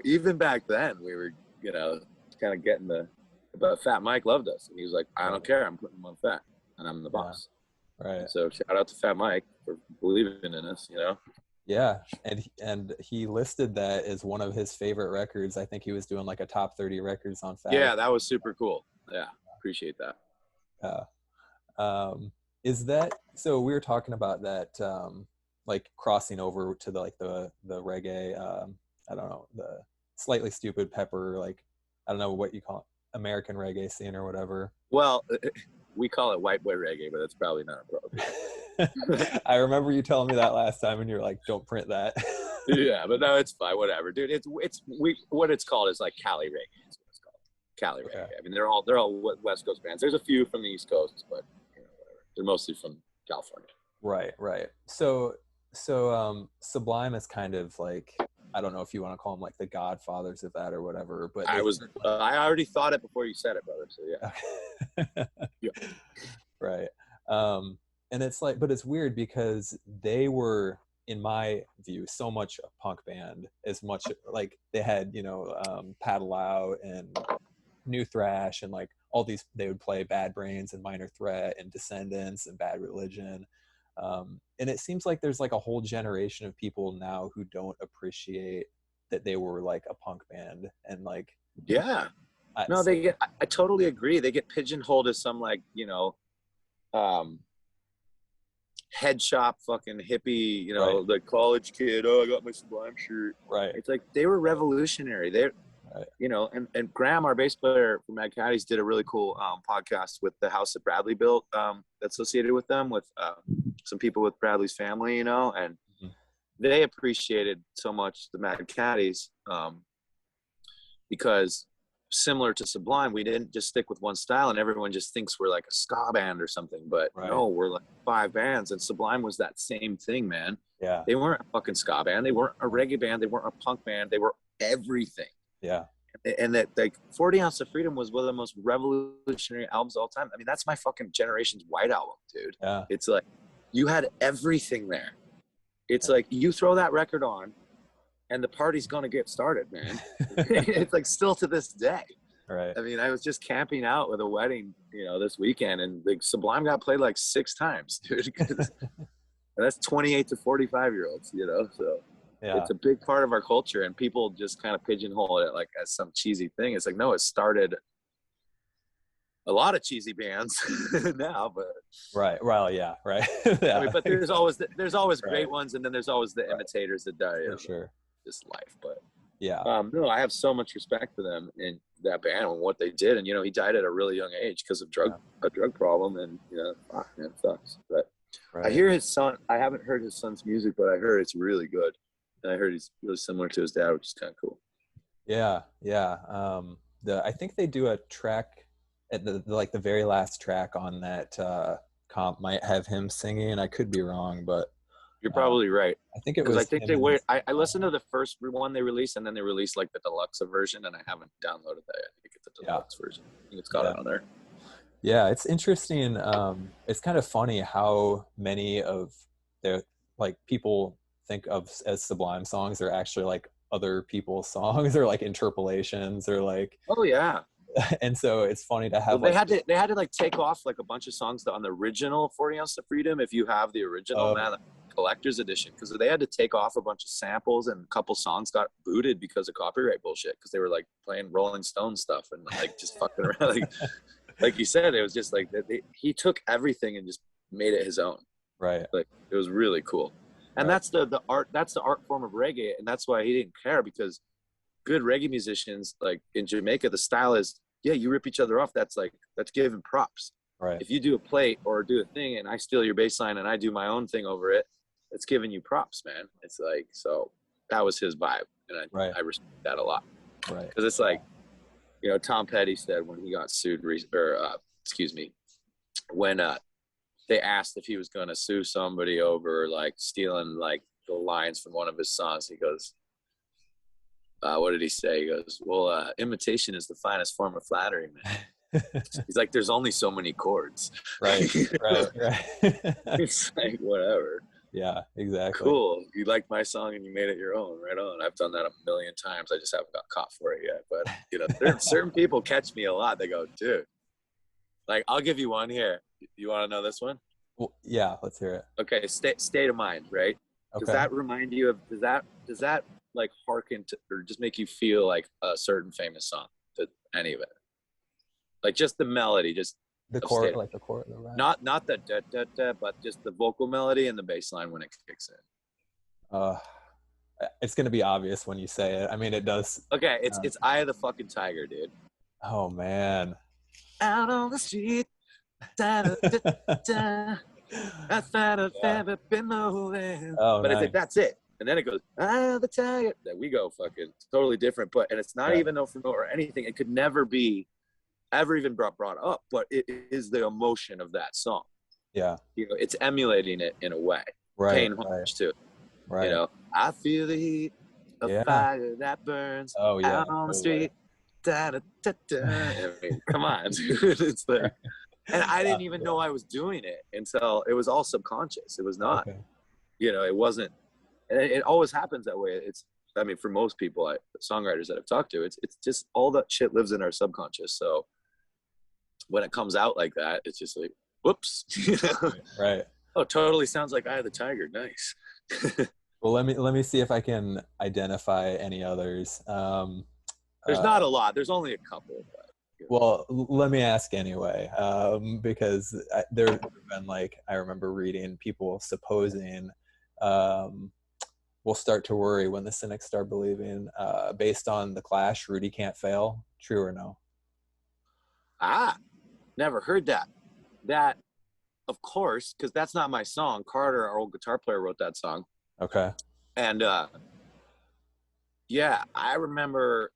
even back then we were, kind of getting but Fat Mike loved us. And he was like, I don't care. I'm putting him on Fat and I'm the boss. Right. And so shout out to Fat Mike for believing in us, Yeah, and he listed that as one of his favorite records. I think he was doing like a top 30 records on Fat. Yeah, that was super cool. Yeah, appreciate that. Is that so? We were talking about that, like crossing over to the reggae. I don't know, the Slightly Stupid Pepper. Like I don't know what you call it, American reggae scene or whatever. Well, we call it white boy reggae, but that's probably not appropriate. I remember you telling me that last time, and you're like, "Don't print that." Yeah, but no, it's fine. Whatever, dude. What it's called is like Cali reggae. Is what it's called. Cali reggae. I mean, they're all West Coast bands. There's a few from the East Coast, but whatever. They're mostly from California. Right, right. So Sublime is kind of like, I don't know if you want to call them like the godfathers of that or whatever, but I already thought it before you said it, brother. So yeah. Yeah. Right. And it's like, but it's weird because they were, in my view, so much a punk band, as much like they had, Paddle Out and New Thrash and like all these, they would play Bad Brains and Minor Threat and Descendants and Bad Religion. And it seems like there's like a whole generation of people now who don't appreciate that they were like a punk band and like, yeah. No, I totally agree. They get pigeonholed as some like, head shop fucking hippie, right. The college kid. Oh, I got my Sublime shirt. Right. It's like they were revolutionary. They're, right. And Graham, our bass player from Mad Caddies, did a really cool podcast with the house that Bradley built, associated with them, with some people with Bradley's family, and they appreciated so much the Mad Caddies because similar to Sublime, we didn't just stick with one style and everyone just thinks we're like a ska band or something, but no, we're like 5 bands, and Sublime was that same thing, man. Yeah. They weren't a fucking ska band. They weren't a reggae band. They weren't a punk band. They were everything. Yeah. And that like 40 Ounce of Freedom was one of the most revolutionary albums of all time. I mean, that's my fucking generation's White Album, dude. Yeah. It's like, you had everything there. It's like, you throw that record on and the party's going to get started, man. It's like still to this day. Right. I mean, I was just camping out with a wedding, this weekend, and like Sublime got played like 6 times, dude. And that's 28 to 45-year-olds, you know? So Yeah. it's a big part of our culture, and people just kind of pigeonhole it like as some cheesy thing. It's like, no, it started a lot of cheesy bands now, but Right. Well, yeah. Right. Yeah. I mean, but there's always right. great ones, and then there's always the imitators that die For of sure. this life. But Yeah. no, I have so much respect for them and that band and what they did. And you know, he died at a really young age because of a drug problem, and you know, man, it sucks. But Right. I hear his son. I haven't heard his son's music, but I heard it's really good, and I heard he's really similar to his dad, which is kind of cool. Yeah. Yeah. I think they do a track at the very last track on that comp might have him singing. I could be wrong, but You're probably right. I think it Because was I think him they and wait. his- I listened to the first one they released, and then they released like the deluxe version, and I haven't downloaded that yet. I think it's the deluxe version. I think it's got it on there. Yeah, it's interesting. It's kind of funny how many of their like people think of as Sublime songs are actually like other people's songs or like interpolations or like. Oh yeah. And so it's funny to have. Well, they had to like take off like a bunch of songs on the original 40 Ounce of Freedom. If you have the original, man, the collector's edition, because they had to take off a bunch of samples, and a couple songs got booted because of copyright bullshit, because they were like playing Rolling Stone stuff and like just fucking around. Like you said, it was just like he took everything and just made it his own. Right. Like it was really cool. And right. that's the art. That's the art form of reggae, and that's why he didn't care, because good reggae musicians, like in Jamaica, the style is, yeah, you rip each other off. That's giving props. Right. If you do a plate or do a thing and I steal your bass line and I do my own thing over it, it's giving you props, man. It's like, so that was his vibe, and I respect that a lot. Right. Because it's like, you know, Tom Petty said when he got sued, when they asked if he was going to sue somebody over like stealing like the lines from one of his songs, he goes, what did he say? He goes, well, imitation is the finest form of flattery, man. He's like, there's only so many chords. Right. It's like, whatever. Yeah, exactly. Cool. You liked my song and you made it your own. Right on. I've done that a million times. I just haven't got caught for it yet. But, you know, certain people catch me a lot. They go, dude, like, I'll give you one here. You want to know this one? Well, yeah, let's hear it. Okay. State of Mind, right? Okay. Does that remind you of, does that like hearken to, or just make you feel like a certain famous song, to any of it? Like just the melody, just the chord, like the chord, the rap. Not the da, da, da, but just the vocal melody and the bass line when it kicks in. It's gonna be obvious when you say it. I mean, it does. Okay, it's Eye of the fucking Tiger, dude. Oh man. Out on the street, da, da, da, da, I thought I've ever been moving. But nice. It's like, that's it. And then it goes, Eye of the Tiger. Then we go fucking totally different. But, and it's not even no note or anything. It could never be ever even brought up, but it is the emotion of that song. Yeah. You know, it's emulating it in a way. Right. Paying homage to it. Right. You know, I feel the heat of fire that burns out on the street. Da, da, da, da. I mean, come on, dude. It's like, and I didn't even know I was doing it until it was all subconscious. It was not, you know, it wasn't, and it always happens that way. It's, I mean, for most people, songwriters that I've talked to, it's just all that shit lives in our subconscious. So when it comes out like that, it's just like, whoops. You know? Right. Oh, totally sounds like Eye of the Tiger. Nice. Well, let me see if I can identify any others. There's not a lot. There's only a couple. But, you know. Well, let me ask anyway, because there have been, like, I remember reading people supposing we'll start to worry when the cynics start believing, based on The Clash, Rudy Can't Fail. True or no? Never heard that. That, of course, because that's not my song. Carter, our old guitar player, wrote that song. Okay. And yeah, I remember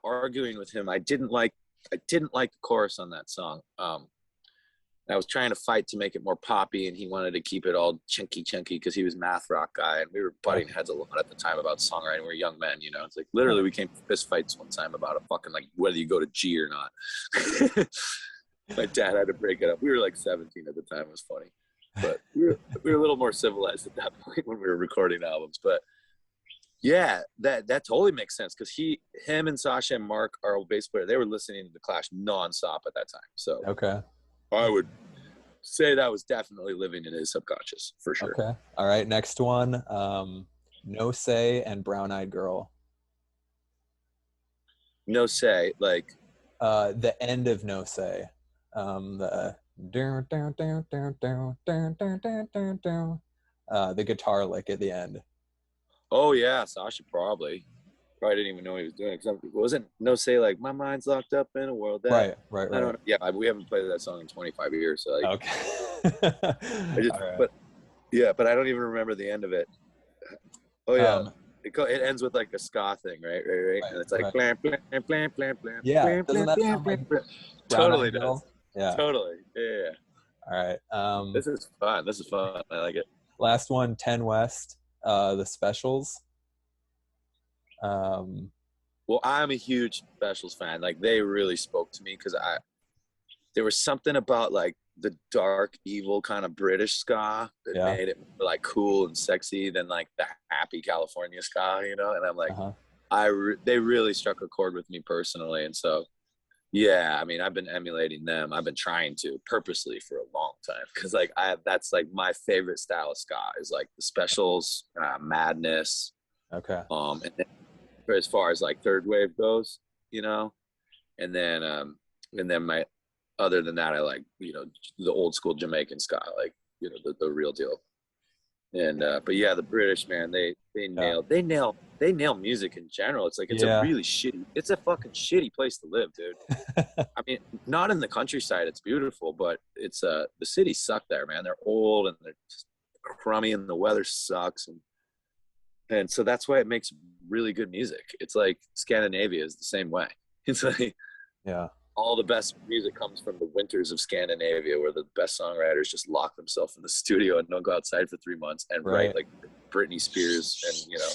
arguing with him. I didn't like the chorus on that song. I was trying to fight to make it more poppy, and he wanted to keep it all chunky because he was math rock guy, and we were butting heads a lot at the time about songwriting. We were young men, you know. It's like literally we came to fist fights one time about a fucking, like, whether you go to G or not. My dad had to break it up. We were like 17 at the time. It was funny, but we were a little more civilized at that point when we were recording albums. But yeah, that totally makes sense, because him and Sasha and Mark, our old bass player, they were listening to The Clash nonstop at that time. So I would say that was definitely living in his subconscious for sure. Okay. All right. Next one. No Say and Brown Eyed Girl. No Say, like The end of No Say. The guitar lick at the end. oh yeah, Sasha probably didn't even know what he was doing. Because it wasn't No Say like my mind's locked up in a world that I don't. Yeah, we haven't played that song in 25 years. So like, okay. I just, All right. but yeah, but I don't even remember the end of it. Oh yeah, it ends with like a ska thing, right? And it's like blam blam blam blam blam. Yeah, blam, doesn't blam, that blam, sound blam, like blam. Brown Totally Eyed does. Girl? Yeah. Totally. Yeah. All right. This is fun. This is fun. I like it. Last one, 10 West, the Specials. Well, I'm a huge Specials fan. Like they really spoke to me because there was something about like the dark, evil kind of British ska that made it like cool and sexy than like the happy California ska, you know. And I'm like, they really struck a chord with me personally, and so yeah, I mean, I've been emulating them. I've been trying to purposely for a long time because like that's like my favorite style of ska is like the Specials, Madness. Okay. And then for as far as like third wave goes, you know, and then my other than that, I like, you know, the old school Jamaican ska, like, you know, the real deal. And but yeah, the British, man, they nail music in general. It's like it's a fucking shitty place to live, dude. I mean, not in the countryside, it's beautiful, but it's the cities suck there, man. They're old and they're just crummy and the weather sucks, and so that's why it makes really good music. It's like Scandinavia is the same way. It's like all the best music comes from the winters of Scandinavia, where the best songwriters just lock themselves in the studio and don't go outside for 3 months and write like Britney Spears and, you know,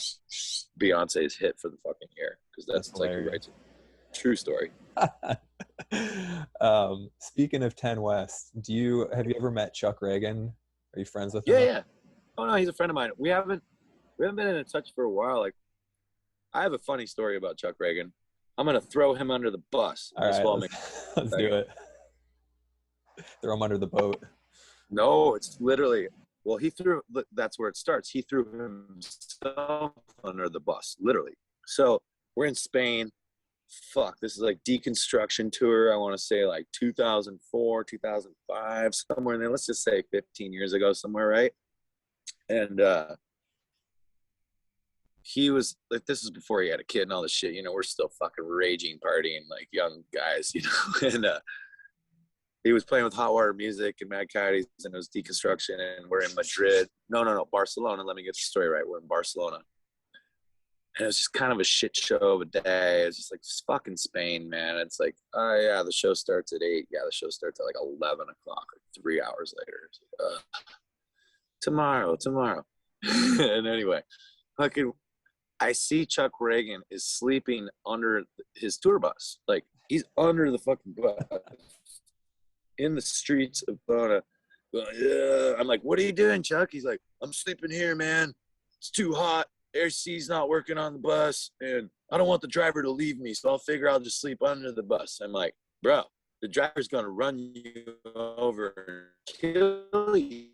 Beyonce's hit for the fucking year, because that's like who writes it. True story. Speaking of 10 West, have you ever met Chuck Reagan? Are you friends with him? Yeah. Oh no, he's a friend of mine. We haven't been in touch for a while. Like, I have a funny story about Chuck Reagan. I'm going to throw him under the bus. All right, let's do it. Throw him under the boat. No, it's literally, well, that's where it starts. He threw himself under the bus, literally. So we're in Spain. Fuck, this is like deconstruction tour. I want to say like 2004, 2005, somewhere in there. Let's just say 15 years ago, somewhere, right? And, he was like, this is before he had a kid and all this shit, you know, we're still fucking raging, partying like young guys, you know. And he was playing with Hot Water Music and Mad Caddies, and it was deconstruction, and we're in Madrid. No, Barcelona. Let me get the story right. We're in Barcelona. And it was just kind of a shit show of a day. It's just like, it's fucking Spain, man. It's like, oh yeah, the show starts at 8. Yeah, the show starts at like 11 o'clock, like 3 hours later. Like, tomorrow. And anyway, fucking, I see Chuck Reagan is sleeping under his tour bus. Like, he's under the fucking bus in the streets of Bona. I'm like, what are you doing, Chuck? He's like, I'm sleeping here, man. It's too hot. AirC's not working on the bus, and I don't want the driver to leave me, so I'll figure I'll just sleep under the bus. I'm like, bro, the driver's going to run you over and kill you.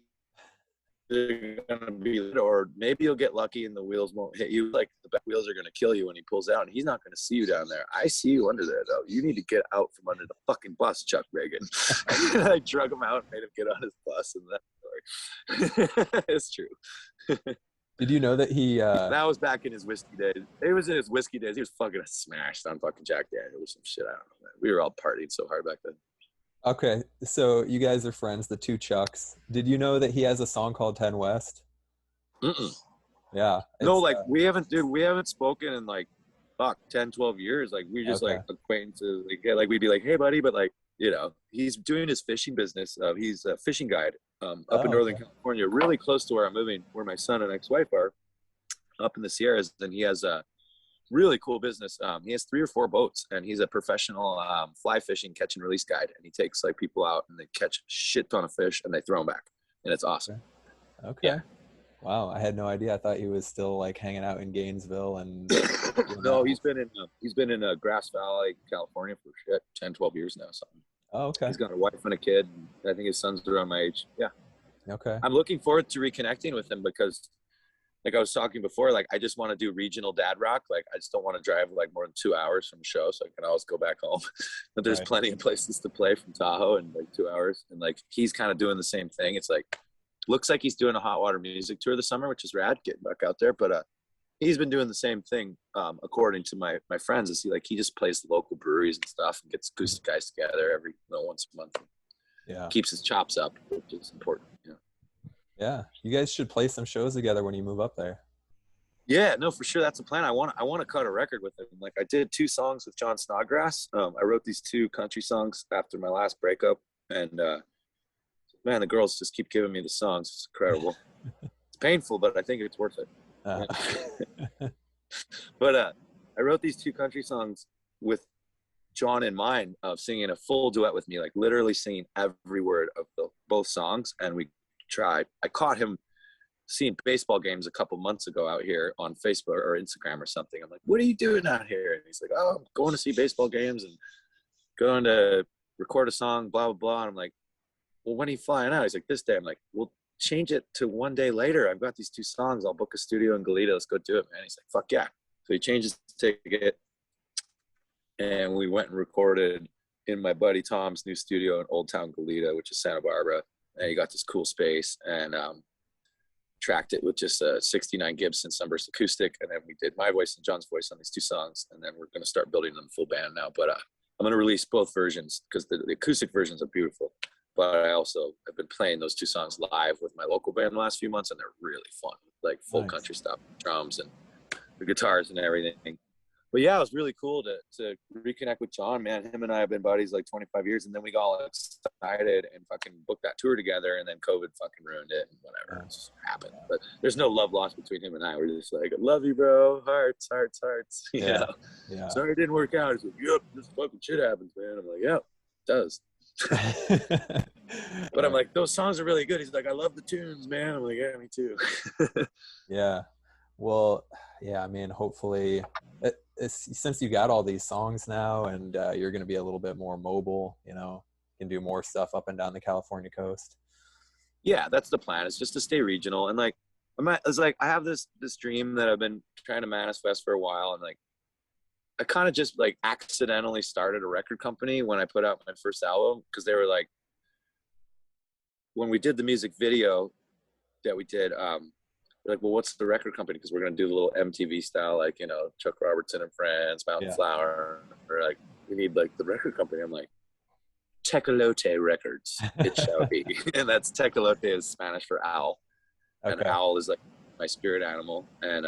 They're gonna be, or maybe you'll get lucky and the wheels won't hit you. Like, the back wheels are gonna kill you when he pulls out, and he's not gonna see you down there. I see you under there, though. You need to get out from under the fucking bus, Chuck Reagan. I drug him out and made him get on his bus, and that story. It's true. Did you know that he that was back in his whiskey days. It was in his whiskey days. He was fucking smashed on fucking Jack Daniels or some shit. I don't know, man. We were all partying so hard back then. Okay, so you guys are friends, the two Chucks. Did you know that he has a song called 10 West? Yeah. No, like, we haven't spoken in like 10, 12 years. Like, we just like acquaintances. Like we'd be like, hey buddy, but like, you know, he's doing his fishing business. He's a fishing guide up in Northern California, really close to where I'm moving, where my son and ex-wife are, up in the Sierras. And he has a really cool business. He has 3 or 4 boats, and he's a professional fly fishing catch and release guide. And he takes like people out and they catch a shit ton of fish and they throw them back, and it's awesome. Okay. Yeah. Wow, I had no idea. I thought he was still like hanging out in Gainesville and. No, he's been in Grass Valley, California for 10, 12 years now. Something. Oh, okay. He's got a wife and a kid. I think his son's around my age. Yeah. Okay. I'm looking forward to reconnecting with him because, like I was talking before, like I just want to do regional dad rock. Like I just don't want to drive like more than 2 hours from a show, so I can always go back home. But there's Right. plenty of places to play from Tahoe in like 2 hours, and like he's kind of doing the same thing. It's like looks like he's doing a hot water music tour this summer, which is rad, getting back out there. But he's been doing the same thing, according to my friends. Is he just plays the local breweries and stuff and gets acoustic guys together every once a month. Yeah. Keeps his chops up, which is important. Yeah. You guys should play some shows together when you move up there. Yeah, no, for sure. That's a plan. I want to cut a record with him. Like I did 2 songs with John Snodgrass. I wrote these 2 country songs after my last breakup, and man, the girls just keep giving me the songs. It's incredible. It's painful, but I think it's worth it. But I wrote these 2 country songs with John in mind, of singing a full duet with me, like literally singing every word of both songs, and we tried. I caught him seeing baseball games a couple months ago out here on Facebook or Instagram or something. I'm like, what are you doing out here? And he's like, oh, I'm going to see baseball games and going to record a song, blah, blah, blah. And I'm like, well, when are you flying out? He's like, this day. I'm like, we'll change it to one day later. I've got these 2 songs. I'll book a studio in Goleta. Let's go do it, man. He's like, fuck yeah. So he changed his ticket, and we went and recorded in my buddy Tom's new studio in Old Town Goleta, which is Santa Barbara. And he got this cool space, and tracked it with just a 69 Gibson Sunburst acoustic. And then we did my voice and John's voice on these 2 songs. And then we're going to start building them full band now. But I'm going to release both versions because the acoustic versions are beautiful. But I also have been playing those 2 songs live with my local band the last few months, and they're really fun, like full country stuff, drums and the guitars and everything. But yeah, it was really cool to reconnect with John, man. Him and I have been buddies like 25 years, and then we got all excited and fucking booked that tour together, and then COVID fucking ruined it and whatever. It just happened. But there's no love lost between him and I. We're just like, I love you, bro. Hearts, hearts, hearts. You know? Yeah. Sorry it didn't work out. He's like, yep, this fucking shit happens, man. I'm like, yep, it does. But I'm like, those songs are really good. He's like, I love the tunes, man. I'm like, yeah, me too. Yeah. Well, yeah, I mean, hopefully since you got all these songs now, and you're going to be a little bit more mobile, you know, can do more stuff up and down the California coast. Yeah, that's the plan. It's just to stay regional. And like, I have this dream that I've been trying to manifest for a while. And like, I kind of just like accidentally started a record company when I put out my first album, because they were like, when we did the music video that we did, they're like, well, what's the record company? Because we're going to do a little MTV style, like, you know, Chuck Robertson and Friends, Mountain Flower, or like, we need like the record company. I'm like, Tecolote Records, it shall be. And that's Tecolote is Spanish for owl. Okay. And owl is like my spirit animal. And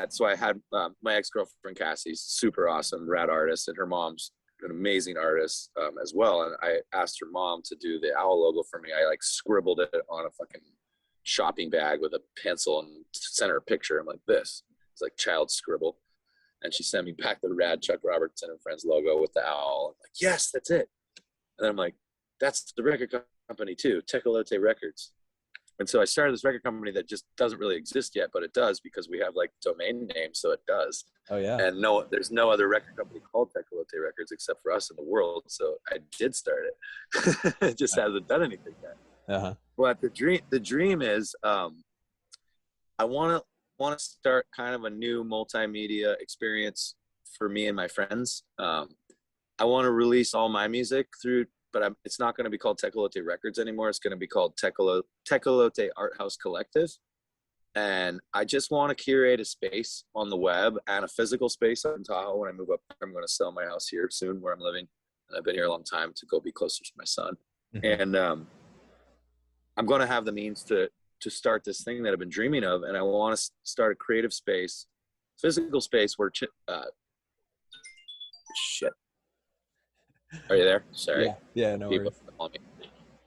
so I had my ex-girlfriend Cassie's super awesome, rad artist, and her mom's an amazing artist as well. And I asked her mom to do the owl logo for me. I like scribbled it on a fucking shopping bag with a pencil and sent her a picture. I'm like, this. It's like child scribble. And she sent me back the rad Chuck Robertson and Friends logo with the owl. I'm like, yes, that's it. And then I'm like, that's the record company too, Tecolote Records. And so I started this record company that just doesn't really exist yet, but it does because we have like domain names, so it does. Oh yeah. And there's no other record company called Tecolote Records except for us in the world. So I did start it. It just hasn't done anything yet. Uh-huh. But the dream is, I want to start kind of a new multimedia experience for me and my friends. I want to release all my music through, but it's not going to be called Tecolote Records anymore. It's going to be called Tecolote Art House Collective. And I just want to curate a space on the web and a physical space in Tahoe. When I move up, I'm going to sell my house here soon where I'm living. And I've been here a long time to go be closer to my son. Mm-hmm. And I'm going to have the means to start this thing that I've been dreaming of. And I want to start a creative space, physical space where, shit. Are you there? Sorry. Yeah, no worries.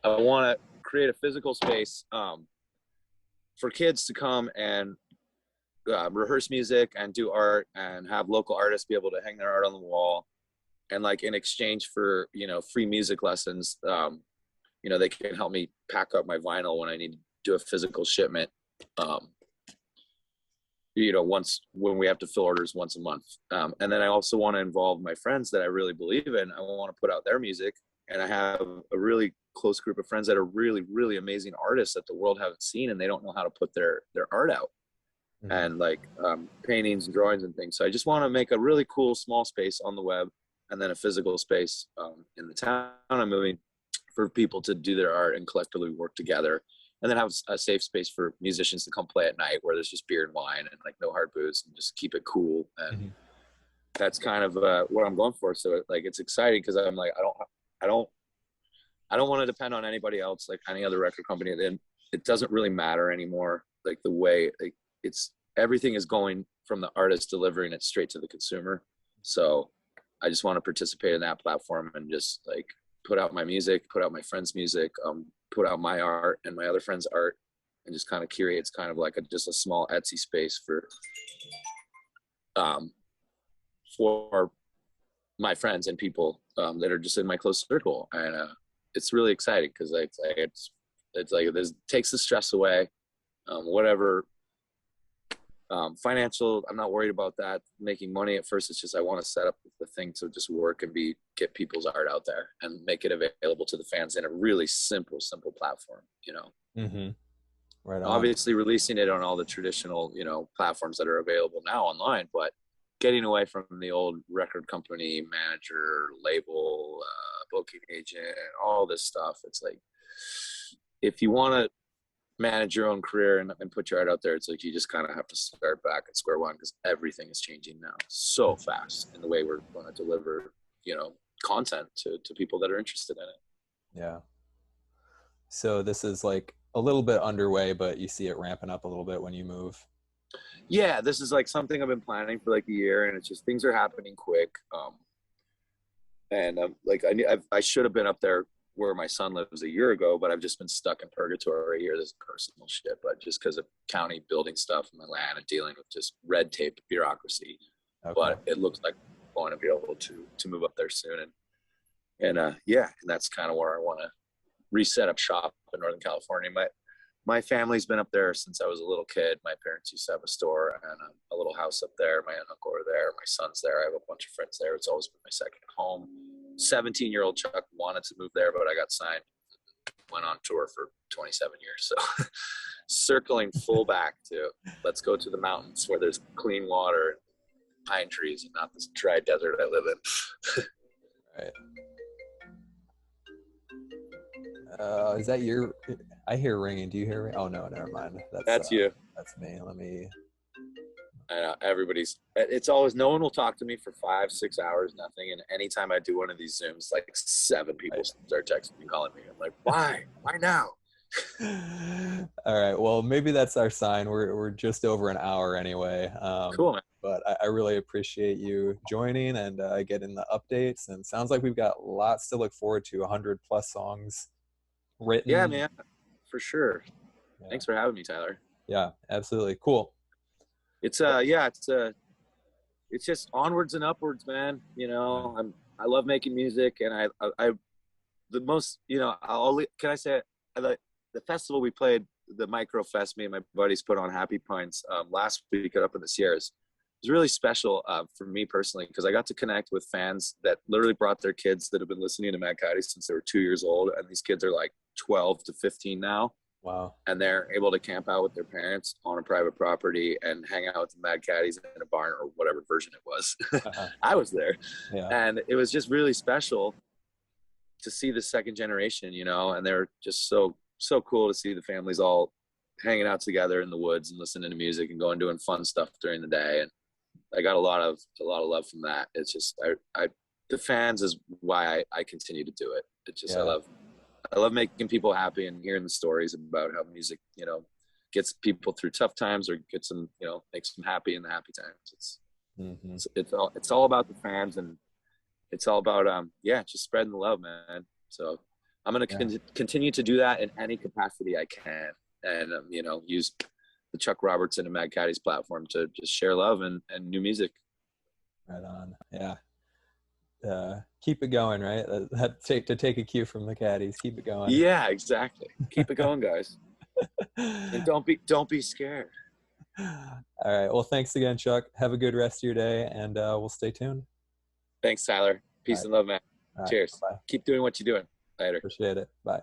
I want to create a physical space for kids to come and rehearse music and do art and have local artists be able to hang their art on the wall. And like in exchange for, you know, free music lessons, you know, they can help me pack up my vinyl when I need to do a physical shipment. once when we have to fill orders once a month. And then I also want to involve my friends that I really believe in. I want to put out their music, and I have a really close group of friends that are really, really amazing artists that the world haven't seen, and they don't know how to put their art out. Mm-hmm. And like paintings and drawings and things. So I just want to make a really cool small space on the web, and then a physical space in the town I'm moving for people to do their art and collectively work together. And then have a safe space for musicians to come play at night where there's just beer and wine and like no hard booze, and just keep it cool. And mm-hmm. that's kind of what I'm going for. So like, it's exciting because I'm like, I don't want to depend on anybody else, like any other record company. And it doesn't really matter anymore. Like the way like everything is going from the artist delivering it straight to the consumer. So I just want to participate in that platform and just like put out my music, put out my friends' music, put out my art and my other friends' art, and just kind of curate. It's kind of like just a small Etsy space for my friends and people that are just in my close circle. And it's really exciting because it's like this takes the stress away. Whatever financial, I'm not worried about that, making money at first. It's just I want to set up the thing to just work and get people's art out there and make it available to the fans in a really simple platform, Mm-hmm. Right on. Obviously releasing it on all the traditional platforms that are available now online, but getting away from the old record company manager, label, booking agent, all this stuff. It's like, if you want to manage your own career and put your art out there, it's like you just kind of have to start back at square one, because everything is changing now so fast in the way we're going to deliver content to people that are interested in it. Yeah. So this is like a little bit underway, but you see it ramping up a little bit when you move. Yeah, this is like something I've been planning for like a year, and it's just things are happening quick. And like I should have been up there where my son lives a year ago, but I've just been stuck in purgatory here. This is personal shit, but just because of county building stuff in my land and dealing with just red tape bureaucracy. Okay. But it looks like I'm going to be able to move up there soon. And that's kind of where I want to reset up shop in Northern California. My family's been up there since I was a little kid. My parents used to have a store and a little house up there. My aunt and uncle are there. My son's there. I have a bunch of friends there. It's always been my second home. 17-year-old Chuck wanted to move there, but I got signed. Went on tour for 27 years. So circling full back to let's go to the mountains where there's clean water and pine trees and not this dry desert I live in. Right. Is that your? I hear ringing. Do you hear me? Oh no, never mind. That's you. That's me. Let me. I know it's always, no one will talk to me for 5-6 hours, nothing. And anytime I do one of these Zooms, like 7 people start texting me, calling me. I'm like, why now? All right. Well, maybe that's our sign. We're just over an hour anyway. Cool, man. But I really appreciate you joining and getting the updates. And sounds like we've got lots to look forward to. 100+ songs written. Yeah, man, for sure. Yeah. Thanks for having me, Tyler. Yeah, absolutely. Cool. It's just onwards and upwards, man. I love making music, and can I say the festival we played, the Micro Fest, me and my buddies put on Happy Pines last week up in the Sierras. It was really special for me personally, because I got to connect with fans that literally brought their kids that have been listening to Mad Caddies since they were 2 years old, and these kids are like 12 to 15 now. Wow. And they're able to camp out with their parents on a private property and hang out with the Mad Caddies in a barn or whatever version it was. I was there. Yeah. And it was just really special to see the second generation, and they're just so cool to see the families all hanging out together in the woods and listening to music and going doing fun stuff during the day. And I got a lot of love from that. It's just the fans is why I continue to do it. It's just I love making people happy and hearing the stories about how music, gets people through tough times or gets them, makes them happy in the happy times. It's all about the fans, and it's all about just spreading the love, man. So I'm going to continue to do that in any capacity I can, and use the Chuck Robertson and Mad Caddies platform to just share love and new music. Right on. Yeah. Keep it going, right? To take a cue from the Caddies. Keep it going. Yeah, exactly. Keep it going, guys. And don't be scared. All right. Well, thanks again, Chuck. Have a good rest of your day, and we'll stay tuned. Thanks, Tyler. All Peace right. and love, man. All right. Cheers. Bye. Keep doing what you're doing. Later. Appreciate it. Bye.